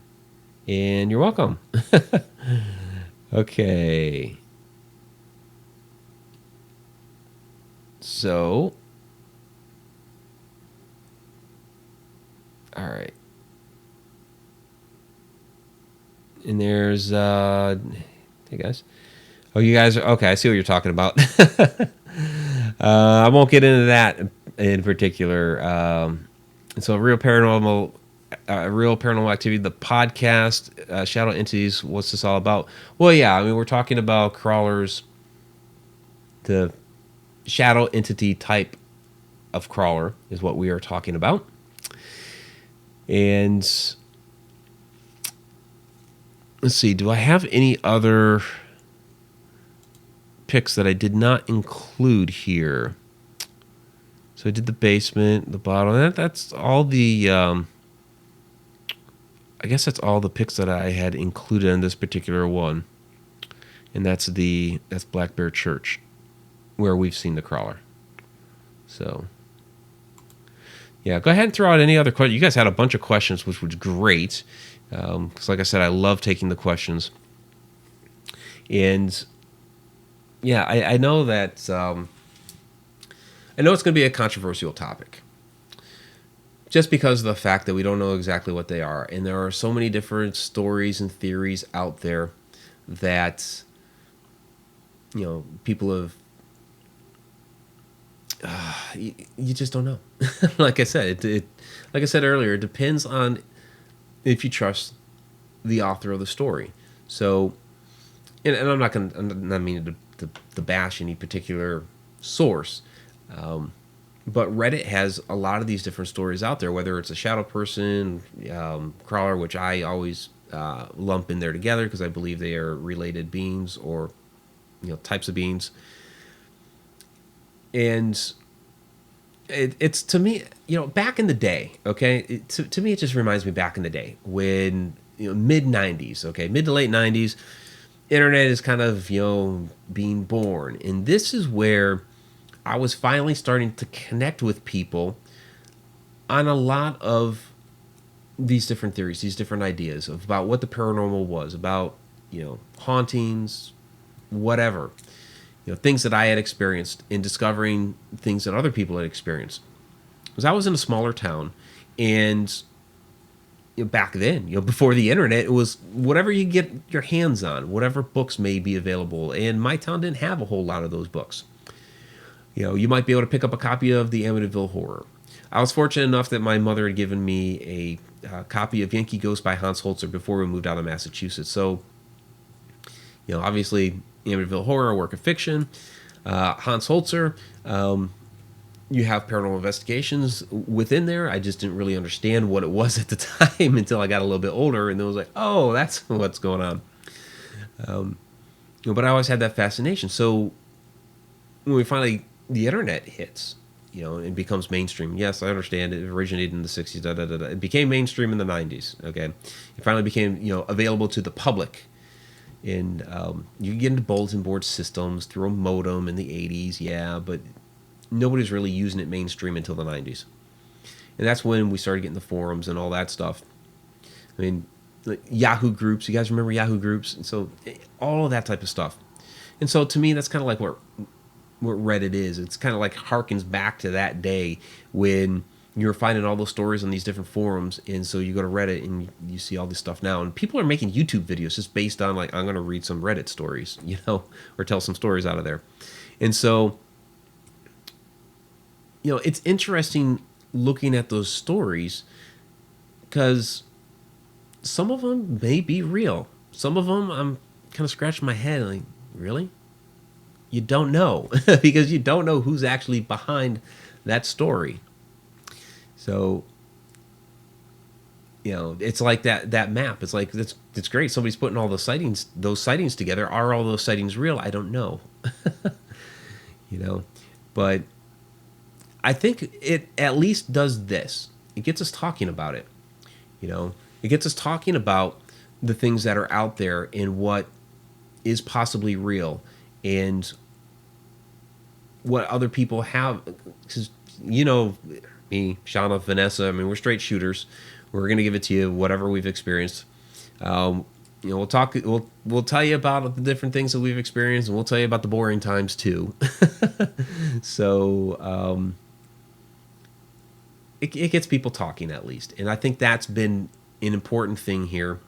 And you're welcome. Okay. So, all right. And there's, hey guys. Oh, you guys are, okay, I see what you're talking about. I won't get into that in particular. So real paranormal activity, the podcast, shadow entities, what's this all about? Well, yeah, I mean, we're talking about crawlers, the shadow entity type of crawler is what we are talking about. And let's see, do I have any other picks that I did not include here? So I did the basement, the bottom. That's all the. I guess that's all the picks that I had included in this particular one, and that's Black Bear Church, where we've seen the crawler. So, yeah, go ahead and throw out any other questions. You guys had a bunch of questions, which was great. Because, like I said, I love taking the questions, and yeah, I know that. I know it's going to be a controversial topic, just because of the fact that we don't know exactly what they are. And there are so many different stories and theories out there that, people have, you just don't know. Like I said, like I said earlier, it depends on if you trust the author of the story. So, and I'm not meaning to bash any particular source, but Reddit has a lot of these different stories out there, whether it's a shadow person, crawler, which I always lump in there together because I believe they are related beings or types of beings. And it's to me, back in the day, okay, to me it just reminds me back in the day when mid 90s, okay, mid to late 90s, internet is kind of being born, and this is where I was finally starting to connect with people on a lot of these different theories, these different ideas about what the paranormal was, about, hauntings, whatever, things that I had experienced, and discovering things that other people had experienced. Because I was in a smaller town, and back then, before the internet, it was whatever you get your hands on, whatever books may be available, and my town didn't have a whole lot of those books. You might be able to pick up a copy of the Amityville Horror. I was fortunate enough that my mother had given me a copy of Yankee Ghost by Hans Holzer before we moved out of Massachusetts. So, obviously, Amityville Horror, a work of fiction. Hans Holzer, you have Paranormal Investigations within there. I just didn't really understand what it was at the time until I got a little bit older, and then was like, oh, that's what's going on. But I always had that fascination. So when the internet hits, it becomes mainstream. Yes, I understand it originated in the 60s, It became mainstream in the 90s, okay? It finally became, available to the public. And you get into bulletin board systems through a modem in the 80s, yeah, but nobody's really using it mainstream until the 90s. And that's when we started getting the forums and all that stuff. I mean, like Yahoo groups, you guys remember Yahoo groups? And so all of that type of stuff. And so to me, that's kind of like what Reddit is. It's kind of like harkens back to that day when you were finding all those stories on these different forums, and so you go to Reddit and you see all this stuff now, and people are making YouTube videos just based on like, I'm going to read some Reddit stories, or tell some stories out of there. And so, it's interesting looking at those stories because some of them may be real. Some of them I'm kind of scratching my head like, really? You don't know because you don't know who's actually behind that story. So, it's like that map. It's like, it's great. Somebody's putting all those sightings together. Are all those sightings real? I don't know. But I think it at least does this. It gets us talking about it. It gets us talking about the things that are out there and what is possibly real and what other people have. Because, me, Shauna, Vanessa, I mean, we're straight shooters. We're going to give it to you, whatever we've experienced. We'll talk, we'll tell you about the different things that we've experienced, and we'll tell you about the boring times too. So, it gets people talking at least. And I think that's been an important thing here,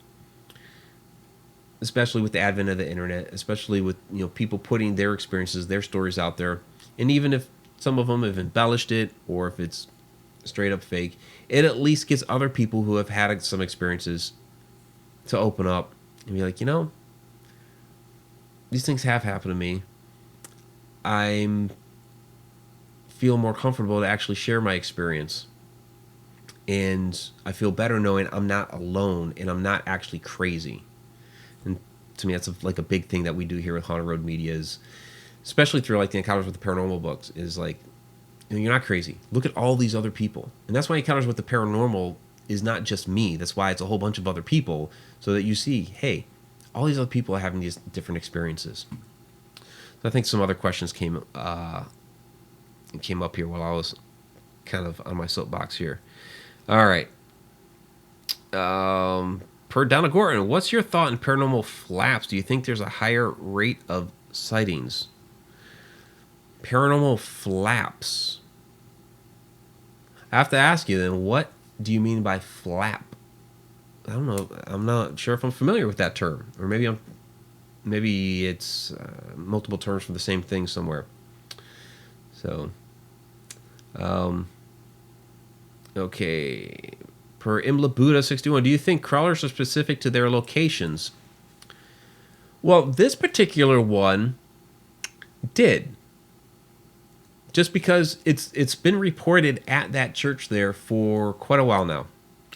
especially with the advent of the internet, especially with, people putting their experiences, their stories out there. And even if some of them have embellished it, or if it's straight up fake, it at least gets other people who have had some experiences to open up and be like, these things have happened to me. I'm feel more comfortable to actually share my experience. And I feel better knowing I'm not alone and I'm not actually crazy. And to me, that's like a big thing that we do here with Haunted Road Media, is, especially through like the Encounters with the Paranormal books, is like, you're not crazy. Look at all these other people. And that's why Encounters with the Paranormal is not just me. That's why it's a whole bunch of other people, so that you see, hey, all these other people are having these different experiences. So I think some other questions came up here while I was kind of on my soapbox here. All right. Per Donna Gorton, what's your thought on paranormal flaps? Do you think there's a higher rate of sightings? Paranormal flaps. I have to ask you then, what do you mean by flap? I don't know. I'm not sure if I'm familiar with that term, or maybe it's multiple terms for the same thing somewhere. So, okay. Per Imla Buddha 61, do you think crawlers are specific to their locations? Well, this particular one did. Just because it's been reported at that church there for quite a while now.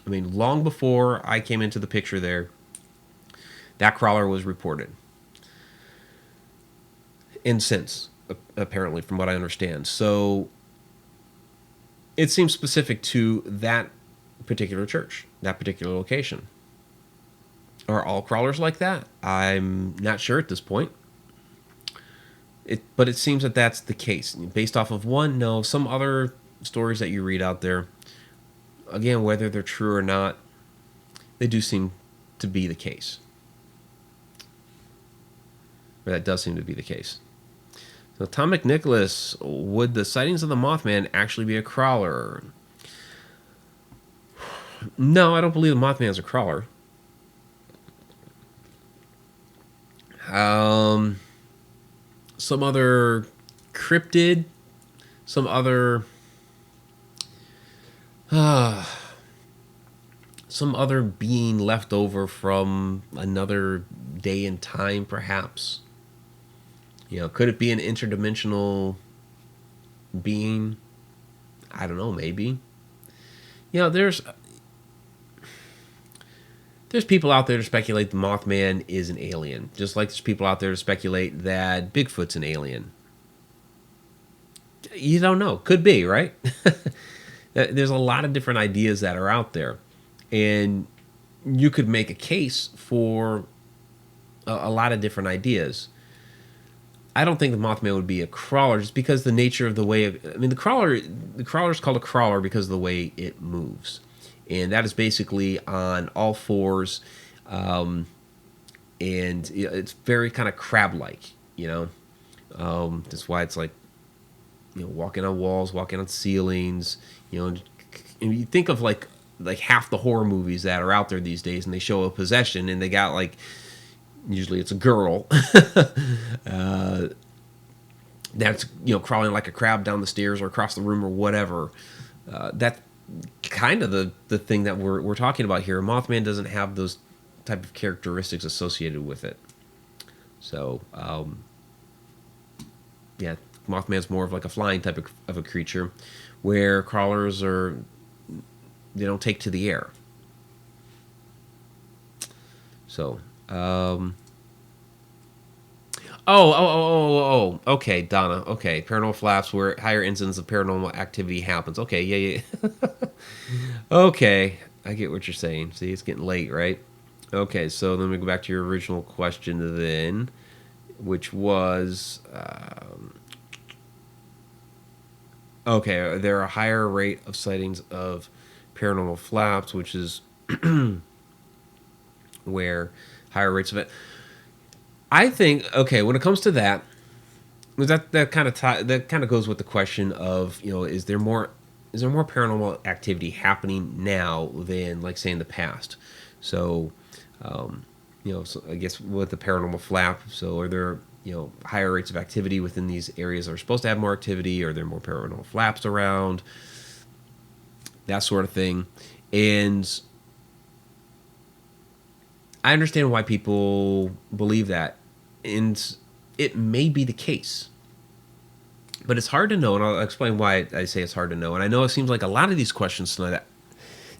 I mean, long before I came into the picture there, that crawler was reported. And since, apparently, from what I understand. So it seems specific to that particular church, that particular location. Are all crawlers like that? I'm not sure at this point. But it seems that that's the case. Based off of one, no, some other stories that you read out there, again, whether they're true or not, they do seem to be the case. Or that does seem to be the case. So Tom McNicholas, would the sightings of the Mothman actually be a crawler? No, I don't believe the Mothman's a crawler. Some other cryptid, some other being left over from another day and time, perhaps. You know, could it be an interdimensional being? I don't know, maybe. You know, there's people out there to speculate the Mothman is an alien, just like there's people out there to speculate that Bigfoot's an alien. You don't know. Could be, right? There's a lot of different ideas that are out there, and you could make a case for a lot of different ideas. I don't think the Mothman would be a crawler, just because the nature of the way the crawler is called a crawler because of the way it moves. And that is basically on all fours, and it's very kind of crab-like, you know. That's why it's like, you know, walking on walls, walking on ceilings, you know. And you think of like half the horror movies that are out there these days, and they show a possession, and they got like, usually it's a girl that's, you know, crawling like a crab down the stairs or across the room or whatever. That kind of the thing that we're talking about here. Mothman doesn't have those type of characteristics associated with it. So, yeah, Mothman's more of like a flying type of a creature, where crawlers they don't take to the air. So, okay, Donna. Okay, paranormal flaps where higher incidence of paranormal activity happens. Okay, yeah. Okay, I get what you're saying. See, it's getting late, right? Okay, so then we go back to your original question then, which was, okay, are there a higher rate of sightings of paranormal flaps, which is where higher rates of it. I think, okay, when it comes to that kind of goes with the question of, you know, is there more paranormal activity happening now than, like, say, in the past? So, you know, so I guess with the paranormal flap, so are there, you know, higher rates of activity within these areas that are supposed to have more activity? Are there more paranormal flaps around? That sort of thing. And I understand why people believe that, and it may be the case. But it's hard to know, and I'll explain why I say it's hard to know. And I know it seems like a lot of these questions tonight,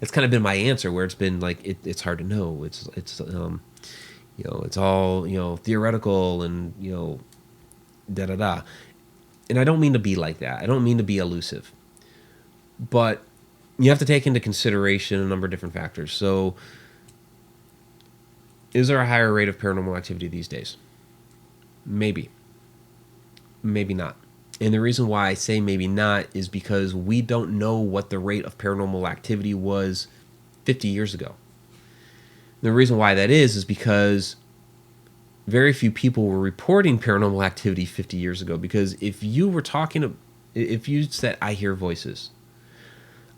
it's kind of been my answer, where it's been like it's hard to know. It's it's all theoretical and da da da. And I don't mean to be like that. I don't mean to be elusive, but you have to take into consideration a number of different factors. So, is there a higher rate of paranormal activity these days? Maybe. Maybe not. And the reason why I say maybe not is because we don't know what the rate of paranormal activity was 50 years ago. The reason why that is because very few people were reporting paranormal activity 50 years ago. Because if you said, I hear voices,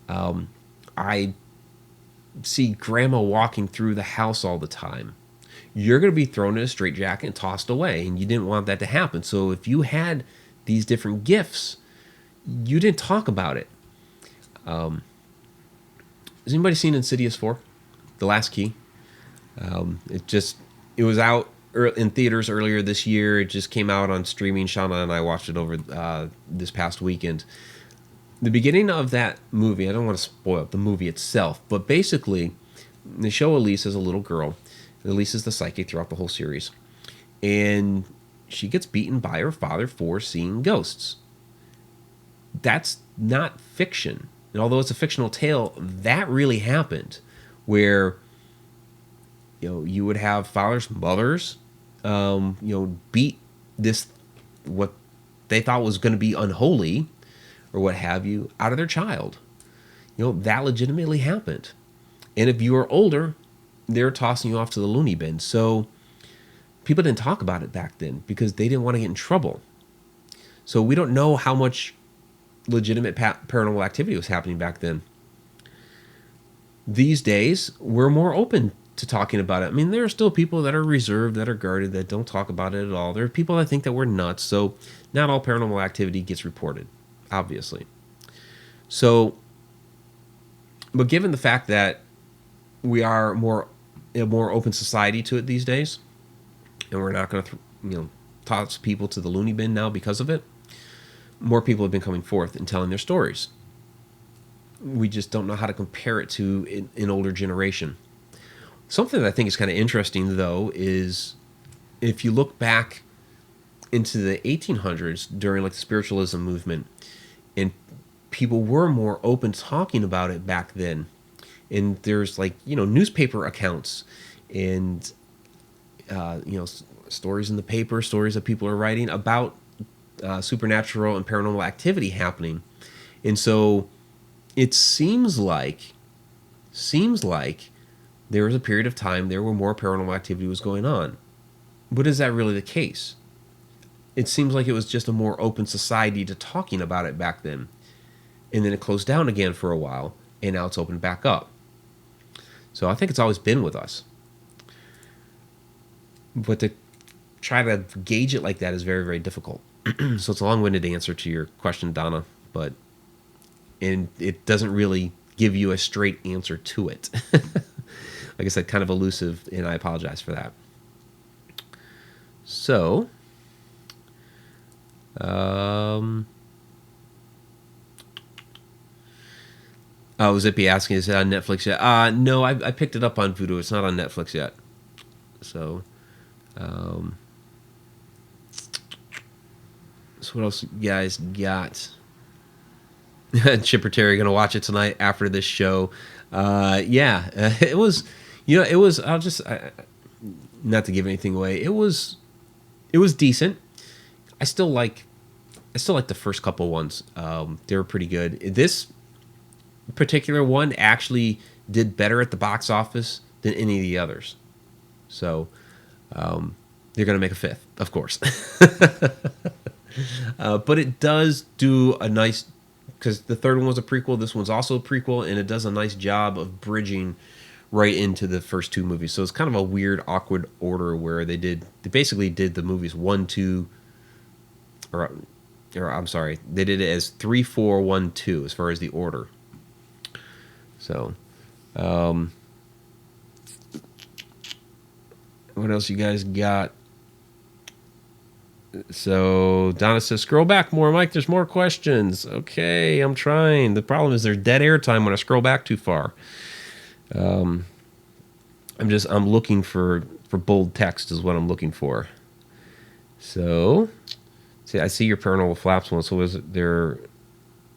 I see grandma walking through the house all the time, you're going to be thrown in a straitjacket and tossed away, and you didn't want that to happen. So if you had these different gifts, you didn't talk about it. Has anybody seen Insidious 4? The Last Key? It was out in theaters earlier this year. It just came out on streaming. Shauna and I watched it over this past weekend. The beginning of that movie, I don't want to spoil the movie itself, but basically they show Elise as a little girl. Elise is the psychic throughout the whole series. And she gets beaten by her father for seeing ghosts. That's not fiction. And although it's a fictional tale, that really happened, where you would have fathers, mothers, beat this what they thought was going to be unholy or what have you out of their child. That legitimately happened. And if you were older, they're tossing you off to the loony bin. So people didn't talk about it back then because they didn't want to get in trouble. So we don't know how much legitimate paranormal activity was happening back then. These days, we're more open to talking about it. I mean, there are still people that are reserved, that are guarded, that don't talk about it at all. There are people that think that we're nuts. So not all paranormal activity gets reported, obviously. So, but given the fact that we are a more open society to it these days, and we're not going to, toss people to the loony bin now because of it, more people have been coming forth and telling their stories. We just don't know how to compare it to an older generation. Something that I think is kind of interesting, though, is if you look back into the 1800s during like the spiritualism movement, and people were more open talking about it back then. And there's newspaper accounts and stories in the paper, stories that people are writing about supernatural and paranormal activity happening. And so it seems like there was a period of time there where more paranormal activity was going on. But is that really the case? It seems like it was just a more open society to talking about it back then. And then it closed down again for a while, and now it's opened back up. So I think it's always been with us. But to try to gauge it like that is very, very difficult. So it's a long-winded answer to your question, Donna, and it doesn't really give you a straight answer to it. Like I said, kind of elusive, and I apologize for that. So, Zippy asking, is it on Netflix yet? No, I picked it up on Vudu. It's not on Netflix yet. So, so what else you guys got? Chipper Terry gonna watch it tonight after this show. It was, it was. Not to give anything away. It was decent. I still like the first couple ones. They were pretty good. This particular one actually did better at the box office than any of the others. So they're going to make a fifth, of course. But it does do a nice, because the third one was a prequel, this one's also a prequel, and it does a nice job of bridging right into the first two movies. So it's kind of a weird, awkward order where they basically did the movies 1, 2, or I'm sorry, they did it as 3, 4, 1, 2 as far as the order. So, what else you guys got? So Donna says, scroll back more, Mike. There's more questions. Okay, I'm trying. The problem is there's dead air time when I scroll back too far. I'm looking for bold text is what I'm looking for. So, see, I see your paranormal flaps one. So was there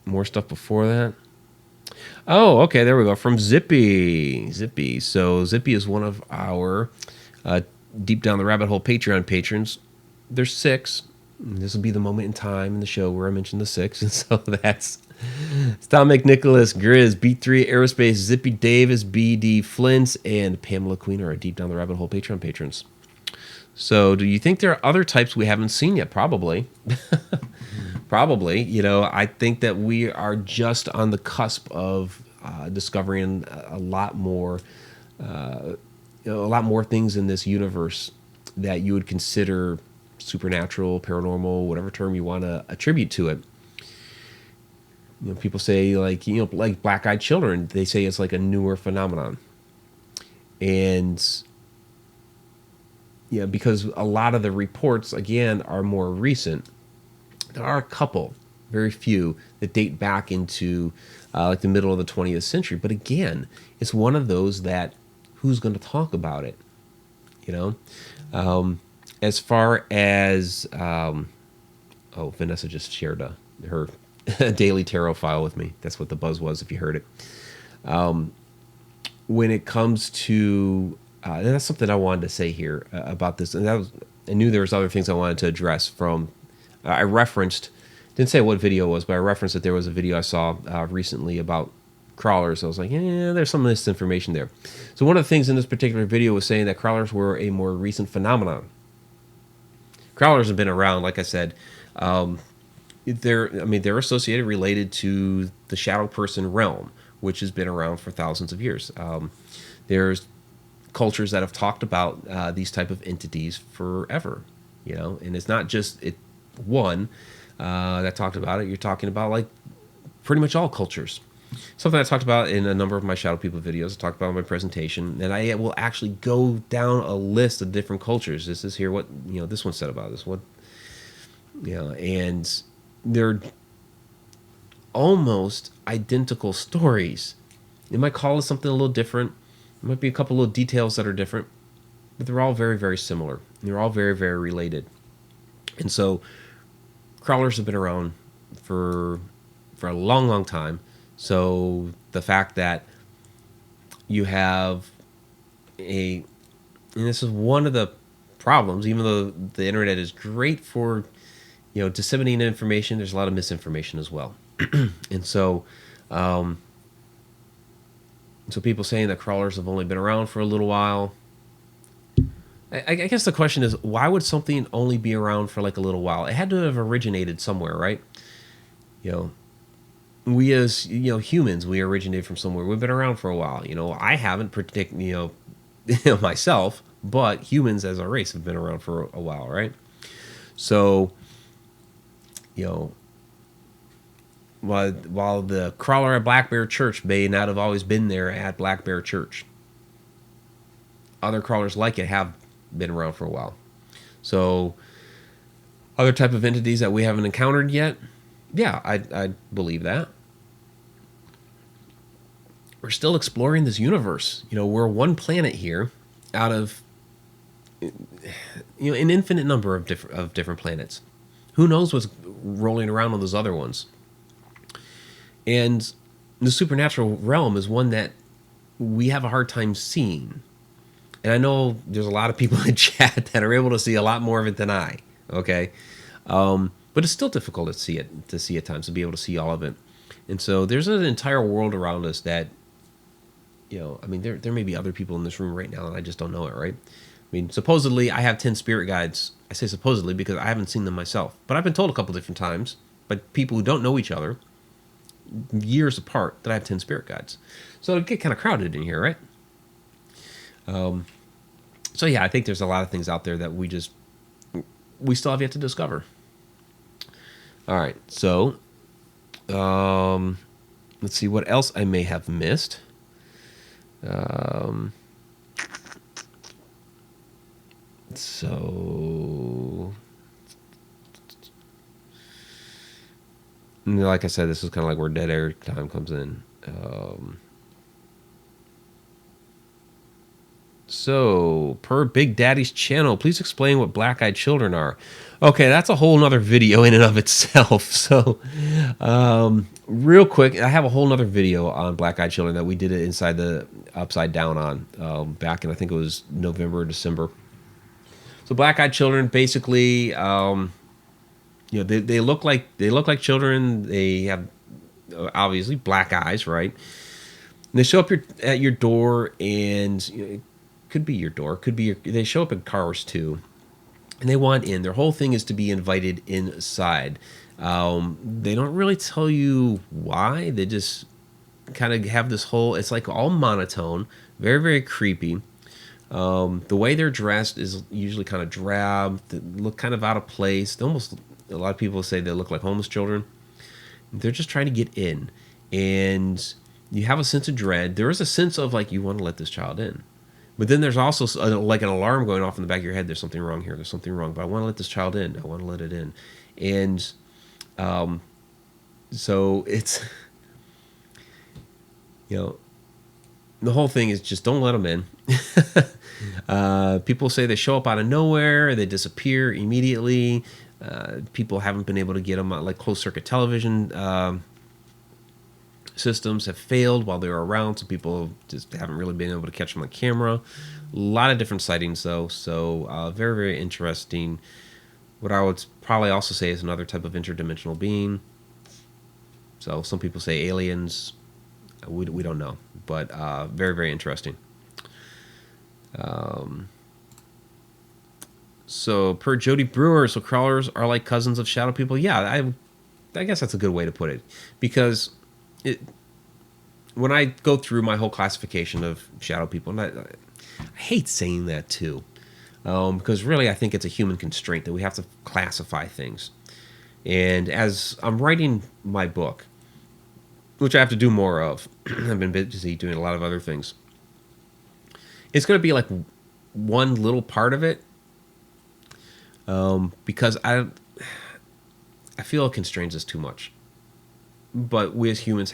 more stuff before that? Oh, okay, there we go. From Zippy. So Zippy is one of our Deep Down the Rabbit Hole Patreon patrons. There's 6. This will be the moment in time in the show where I mention the 6. And so that's Tom McNicholas, Grizz, Beat 3 Aerospace, Zippy Davis, BD Flints, and Pamela Queen are our Deep Down the Rabbit Hole Patreon patrons. So do you think there are other types we haven't seen yet? Probably. Probably. I think that we are just on the cusp of discovering a lot more things in this universe that you would consider supernatural, paranormal, whatever term you want to attribute to it. People say like black-eyed children. They say it's like a newer phenomenon, and because a lot of the reports again are more recent. There are a couple, very few, that date back into like the middle of the 20th century. But again, it's one of those that who's going to talk about it? As far as Vanessa just shared her daily tarot file with me. That's what the buzz was, if you heard it. When it comes to that's something I wanted to say here about this, and I knew there was other things I wanted to address. I referenced, didn't say what video it was, but I referenced that there was a video I saw recently about crawlers. I was like, there's some of this information there. So one of the things in this particular video was saying that crawlers were a more recent phenomenon. Crawlers have been around, like I said. They're associated, related to the shadow person realm, which has been around for thousands of years. There's cultures that have talked about these type of entities forever, and it's not just one that talked about it. You're talking about like pretty much all cultures. Something I talked about in a number of my Shadow People videos. I talked about in my presentation, and I will actually go down a list of different cultures. This is here what this one said about this. And they're almost identical stories. They might call it something a little different. There might be a couple little details that are different, but they're all very, very similar. They're all very, very related. And so crawlers have been around for a long, long time. So the fact that you have and this is one of the problems, even though the internet is great for, disseminating information, there's a lot of misinformation as well. And so, so people saying that crawlers have only been around for a little while. I guess the question is, why would something only be around for like a little while? It had to have originated somewhere, right? We as humans, we originated from somewhere. We've been around for a while. I haven't myself, but humans as a race have been around for a while, right? So, while the crawler at Black Bear Church may not have always been there at Black Bear Church, other crawlers like it have been around for a while. So, other type of entities that we haven't encountered yet, yeah, I believe that. We're still exploring this universe. We're one planet here out of an infinite number of different planets. Who knows what's rolling around on those other ones? And the supernatural realm is one that we have a hard time seeing. And I know there's a lot of people in chat that are able to see a lot more of it than I. Okay. But it's still difficult to see at times, to be able to see all of it. And so there's an entire world around us that, there may be other people in this room right now and I just don't know it, right? Supposedly I have 10 spirit guides. I say supposedly because I haven't seen them myself. But I've been told a couple different times by people who don't know each other, years apart, that I have 10 spirit guides. So it'd get kind of crowded in here, right? So yeah, I think there's a lot of things out there that we still have yet to discover. All right, so let's see what else I may have missed. So know, like I said, this is kind of like where dead air time comes in. So, per Big Daddy's channel, please explain what black-eyed children are. Okay, that's a whole nother video in and of itself. So, real quick, I have a whole nother video on black-eyed children that we did it inside the Upside Down on back in, I think it was November or December. So, black-eyed children, basically, you know, they look like children. They have obviously black eyes, right? And they show up at your door, and you know, it could be your door, could be they show up in cars too, and they want in. Their whole thing is to be invited inside. They don't really tell you why. They just kind of have this whole. It's like all monotone, very very creepy. The way they're dressed is usually kind of drab. They look kind of out of place. They almost, a lot of people say they look like homeless children. They're just trying to get in, and you have a sense of dread. There is a sense of like you want to let this child in, but then there's also like an alarm going off in the back of your head. There's something wrong here. There's something wrong. But I want to let this child in. I want to let it in, and so it's, you know, the whole thing is just don't let them in. People say they show up out of nowhere. They disappear immediately. People haven't been able to get them on like closed circuit television. Systems have failed while they were around, so people just haven't really been able to catch them on camera. A lot of different sightings, though, so very, very interesting. What I would probably also say is another type of interdimensional being. So some people say aliens. We don't know, but very, very interesting. So per Jody Brewer, so crawlers are like cousins of shadow people. Yeah, I guess that's a good way to put it, because when I go through my whole classification of shadow people, and I hate saying that too, because really I think it's a human constraint that we have to classify things. And as I'm writing my book, which I have to do more of, I've been busy doing a lot of other things, it's going to be like one little part of it, because I feel it constrains us too much. But we as humans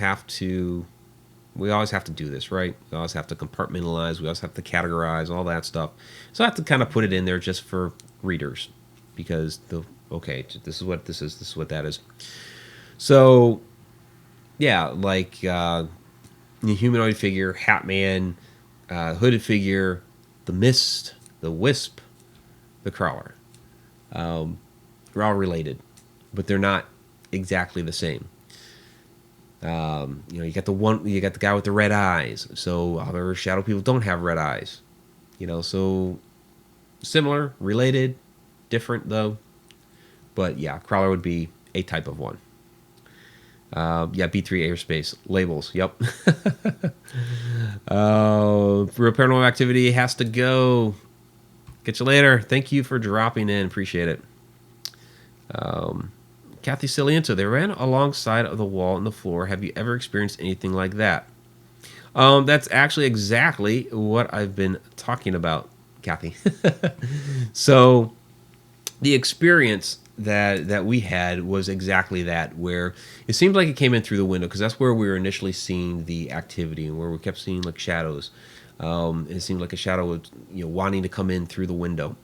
we always have to do this, right? We always have to compartmentalize. We always have to categorize, all that stuff. So I have to kind of put it in there just for readers, because this is what this is what that is. So, yeah, like the humanoid figure, Hat Man, hooded figure, the Mist, the Wisp, the Crawler. They're all related, but they're not exactly the same. You know, you got the guy with the red eyes. So other shadow people don't have red eyes. You know, so similar, related, different though. But yeah, crawler would be a type of one. Yeah, B3 airspace labels. Yep. For paranormal activity has to go. Catch you later. Thank you for dropping in. Appreciate it. Kathy Ciliento, they ran alongside of the wall and the floor. Have you ever experienced anything like that? That's actually exactly what I've been talking about, Kathy. So the experience that we had was exactly that, where it seemed like it came in through the window, because that's where we were initially seeing the activity, and where we kept seeing like shadows. It seemed like a shadow was, you know, wanting to come in through the window.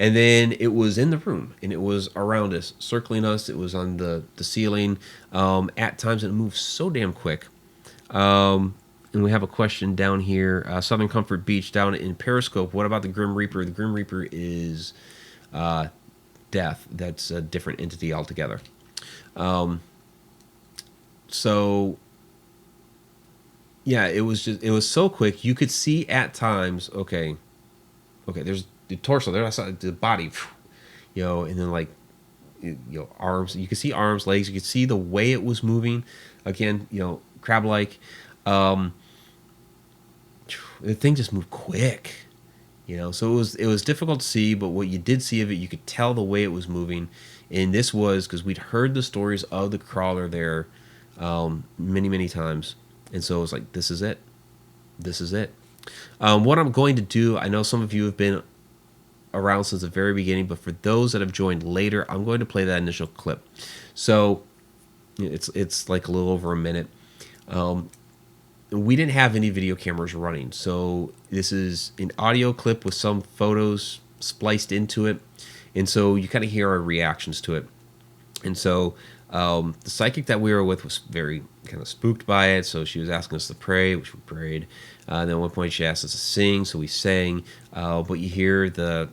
And then it was in the room, and it was around us, circling us. It was on the ceiling. At times, it moved so damn quick. And we have a question down here. Southern Comfort Beach down in Periscope. What about the Grim Reaper? The Grim Reaper is death. That's a different entity altogether. So, yeah, it was so quick. You could see at times, okay, there's the torso there, I saw the body, you know, and then like, you know, arms. You could see arms, legs. You could see the way it was moving. Again, you know, crab-like. The thing just moved quick, you know. So it was difficult to see, but what you did see of it, you could tell the way it was moving. And this was because we'd heard the stories of the crawler there many, many times, and so it was like, this is it. This is it. What I'm going to do, I know some of you have been around since the very beginning, but for those that have joined later, I'm going to play that initial clip. So It's like a little over a minute. We didn't have any video cameras running, so this is an audio clip with some photos spliced into it, and so you kind of hear our reactions to it. And so the psychic that we were with was very kind of spooked by it, so she was asking us to pray, which we prayed. Then at one point she asked us to sing, so we sang. But you hear the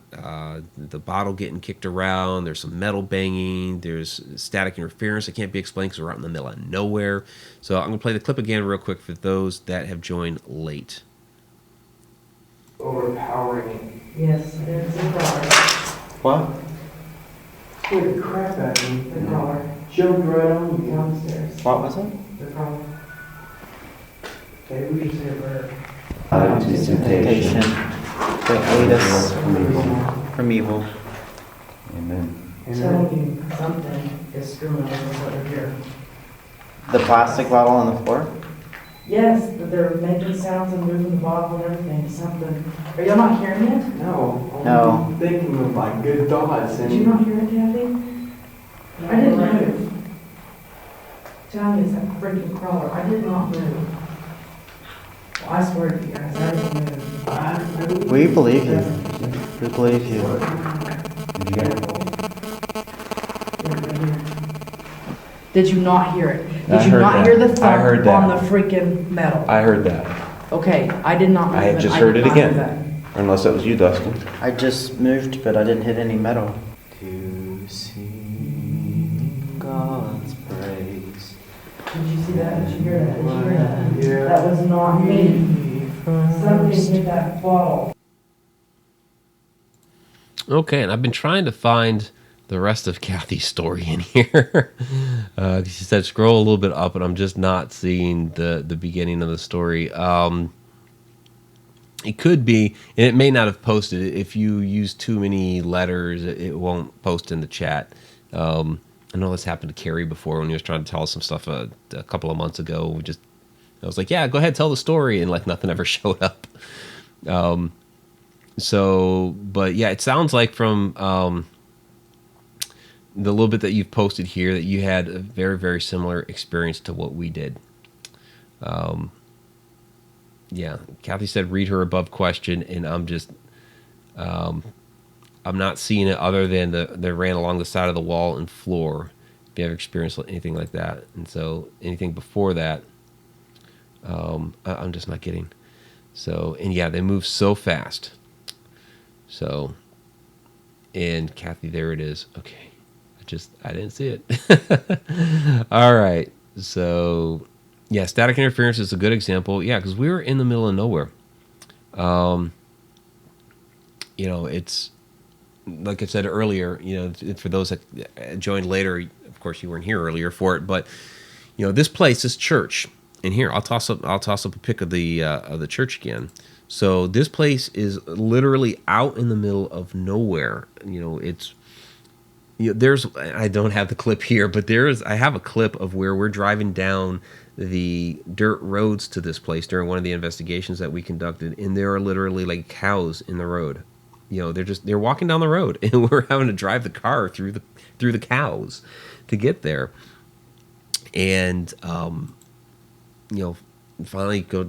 bottle getting kicked around. There's some metal banging. There's static interference that can't be explained because we're out in the middle of nowhere. So I'm going to play the clip again real quick for those that have joined late. Overpowering. Yes, there's a crawler. What? Scared the crap out of me. The crawler. Jumped right on you. Downstairs. What was it? The crawler. Okay, we just said we're... Temptation. To aid us from evil. Amen. Telling you something is screwing over what they're here. The plastic bottle on the floor? Yes, but they're making sounds and moving the bottle and everything. Something. Are y'all not hearing it? No. No. I'm thinking of like good thoughts and... Did you not hear it, Kathy? I didn't move. Telling you, it's that freaking crawler. I did not move. Well, I swear to you guys, I didn't move. We believe you. We believe you. Did you get it? Did you not hear it? I Did you heard not that. hear the I heard thump on that. the freaking metal? I heard that. Okay, I did not move I had just I heard did it not hear again. Unless that was you, Dustin. I just moved, but I didn't hit any metal. To sing God's praise. that. Did you see that? Did you hear that? Did you hear that? Yeah. That was not me. Something hit that bottle. Okay, and I've been trying to find the rest of Kathy's story in here. She said scroll a little bit up, and I'm just not seeing the beginning of the story. It could be, and it may not have posted it. If you use too many letters, it won't post in the chat. I know this happened to Carrie before when he was trying to tell us some stuff a couple of months ago. I was like, yeah, go ahead, tell the story, and like nothing ever showed up. But yeah, it sounds like from the little bit that you've posted here that you had a very, very similar experience to what we did. Yeah, Kathy said read her above question, and I'm just I'm not seeing it other than they ran along the side of the wall and floor. If you ever experienced anything like that, and so anything before that, I'm just not getting. So, and yeah, they move so fast. So, and Kathy, there it is. Okay, I didn't see it. All right, so. Yeah, static interference is a good example. Yeah, because we were in the middle of nowhere. It's like I said earlier. For those that joined later, of course you weren't here earlier for it. But this place, this church, and here I'll toss up a pic of the church again. So this place is literally out in the middle of nowhere. There's I don't have the clip here, but I have a clip of where we're driving down the dirt roads to this place during one of the investigations that we conducted, and there are literally like cows in the road. They're walking down the road, and we're having to drive the car through the cows to get there. And finally go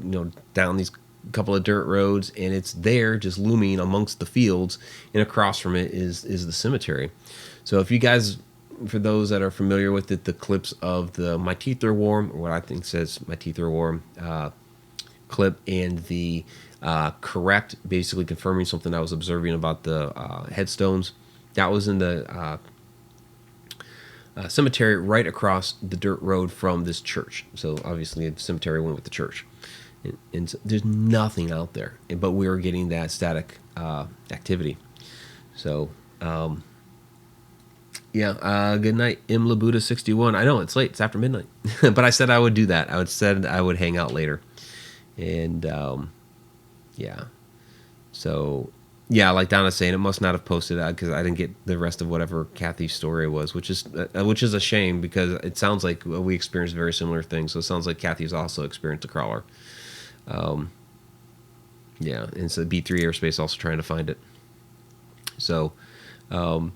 down these couple of dirt roads, and it's there just looming amongst the fields, and across from it is the cemetery. So if you guys, for those that are familiar with it, the clips of the My Teeth Are Warm, or what I think says My Teeth Are Warm clip, and the correct, basically confirming something I was observing about the headstones, that was in the cemetery right across the dirt road from this church. So obviously the cemetery went with the church. And so there's nothing out there, but we were getting that static activity. So, good night, M. Labuda 61. I know it's late; it's after midnight, but I said I would do that. I would hang out later, and So, like Donna's saying, it must not have posted that because I didn't get the rest of whatever Kathy's story was, which is a shame because it sounds like we experienced very similar things. So it sounds like Kathy's also experienced a crawler. And so B3 Airspace also trying to find it. So, but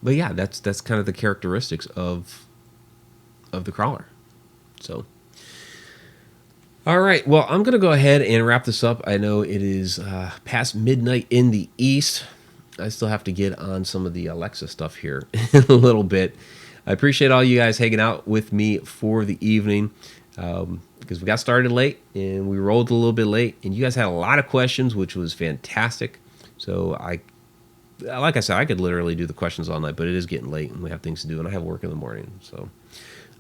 yeah, that's kind of the characteristics of of the crawler. So, all right. Well, I'm going to go ahead and wrap this up. I know it is past midnight in the East. I still have to get on some of the Alexa stuff here in a little bit. I appreciate all you guys hanging out with me for the evening, because we got started late and we rolled a little bit late, and you guys had a lot of questions, which was fantastic. So like I said, I could literally do the questions all night, but it is getting late and we have things to do, and I have work in the morning. So,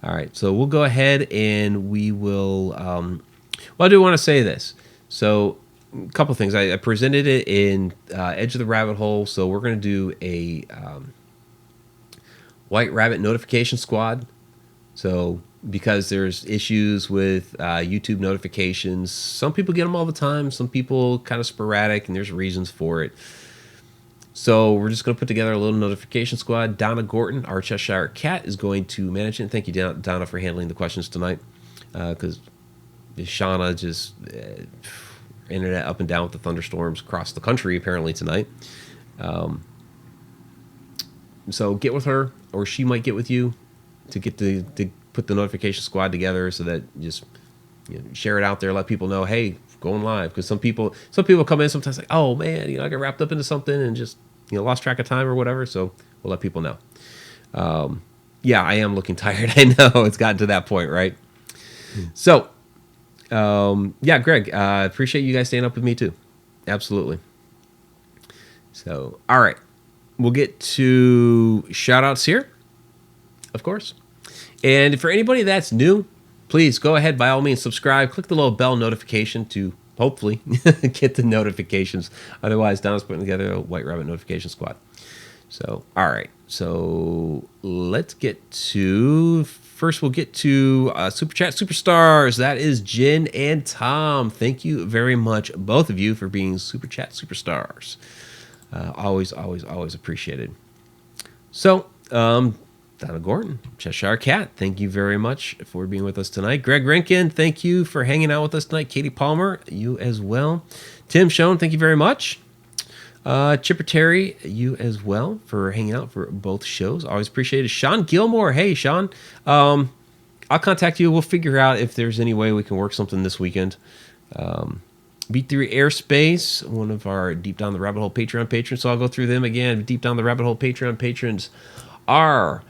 all right. So we'll go ahead and we will. Well, I do want to say this. So, a couple things. I presented it in Edge of the Rabbit Hole. So we're going to do a White Rabbit notification squad. So because there's issues with YouTube notifications, some people get them all the time. Some people kind of sporadic, and there's reasons for it. So we're just going to put together a little notification squad. Donna Gorton, our Cheshire Cat, is going to manage it. And thank you, Donna, for handling the questions tonight. Because Shauna just internet up and down with the thunderstorms across the country apparently tonight. So get with her, or she might get with you to get to put the notification squad together, so that you just share it out there, let people know, hey, going live. Because some people come in sometimes like, oh man, I got wrapped up into something and just lost track of time or whatever. So we'll let people know. Yeah, I am looking tired. I know it's gotten to that point, right? So yeah, Greg, appreciate you guys staying up with me too. Absolutely. So, all right. We'll get to shout-outs here, of course. And for anybody that's new, please go ahead, by all means, subscribe. Click the little bell notification to hopefully get the notifications. Otherwise, Donna's putting together a White Rabbit notification squad. So, all right. So, let's get to... First, we'll get to Super Chat Superstars. That is Jen and Tom. Thank you very much, both of you, for being Super Chat Superstars. Always appreciated. So, Donna Gordon, Cheshire Cat, thank you very much for being with us tonight. Greg Rankin, thank you for hanging out with us tonight. Katie Palmer, you as well. Tim Schoen, thank you very much. Chipper Terry, you as well, for hanging out for both shows. Always appreciate it. Sean Gilmore, hey Sean, I'll contact you. We'll figure out if there's any way we can work something this weekend. B3 Airspace, one of our Deep Down the Rabbit Hole Patreon patrons, so I'll go through them again. Deep Down the Rabbit Hole Patreon patrons are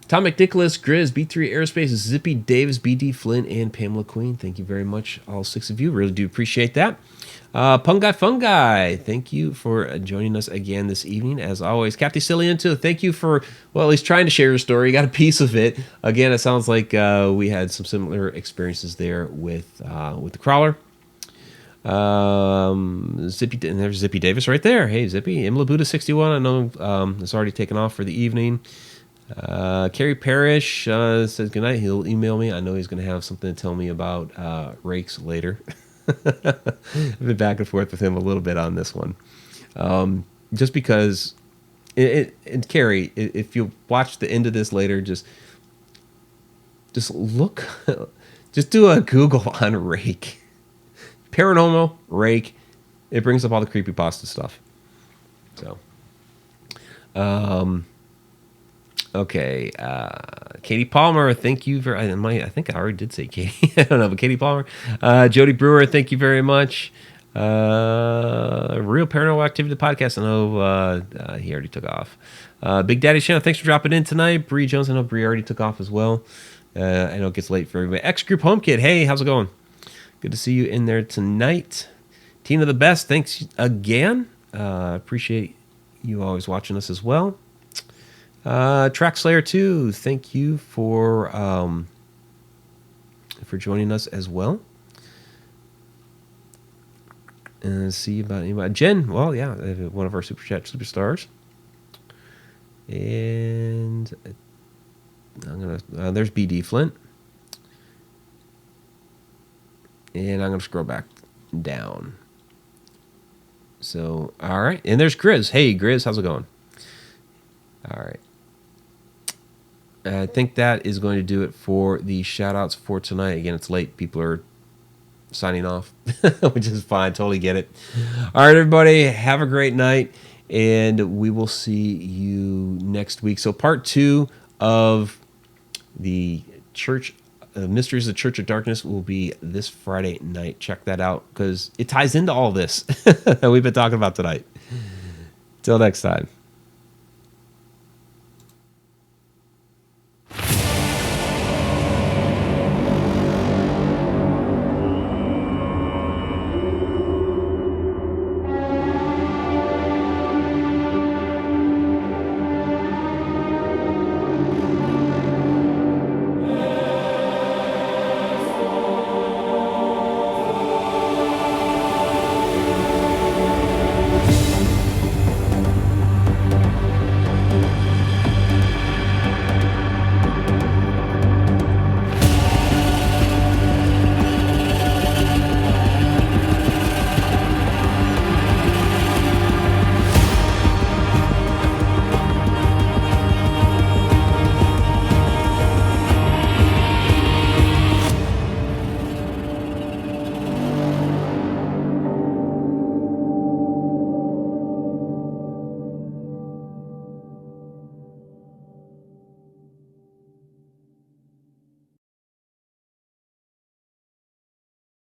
Tom McNicholas, Grizz, B3 Airspace, Zippy Davis, BD Flynn, and Pamela Queen. Thank you very much, all 6 of you. Really do appreciate that. Fungi, thank you for joining us again this evening. As always, Captain Cillian, too, thank you for, well, at least trying to share your story. You got a piece of it. Again, it sounds like we had some similar experiences there with the crawler. Zippy, and there's Zippy Davis right there. Hey, Zippy. Imla Buddha 61, I know it's already taken off for the evening. Kerry Parrish says goodnight. He'll email me. I know he's going to have something to tell me about rakes later. I've been back and forth with him a little bit on this one. Just because, and Carrie, if you watch the end of this later, just look, just do a Google on rake. Paranormal, rake. It brings up all the creepypasta stuff. So, okay, Katie Palmer, thank you for. I think I already did say Katie. I don't know, but Katie Palmer, Jody Brewer, thank you very much. Real Paranormal Activity podcast. I know he already took off. Big Daddy Shannon, thanks for dropping in tonight. Bree Jones, I know Bree already took off as well. I know it gets late for everybody. X Group Home Kid, hey, how's it going? Good to see you in there tonight. Tina the Best, thanks again. Appreciate you always watching us as well. Track Slayer 2, thank you for joining us as well. See about anybody. Jen, well, yeah, one of our Super Chat Superstars. And I'm gonna. There's BD Flint. And I'm going to scroll back down. So, all right. And there's Grizz. Hey, Grizz, how's it going? All right. I think that is going to do it for the shout-outs for tonight. Again, it's late. People are signing off, which is fine. Totally get it. All right, everybody. Have a great night. And we will see you next week. So part 2 of the Church Mysteries of the Church of Darkness will be this Friday night. Check that out because it ties into all this that we've been talking about tonight. Till next time.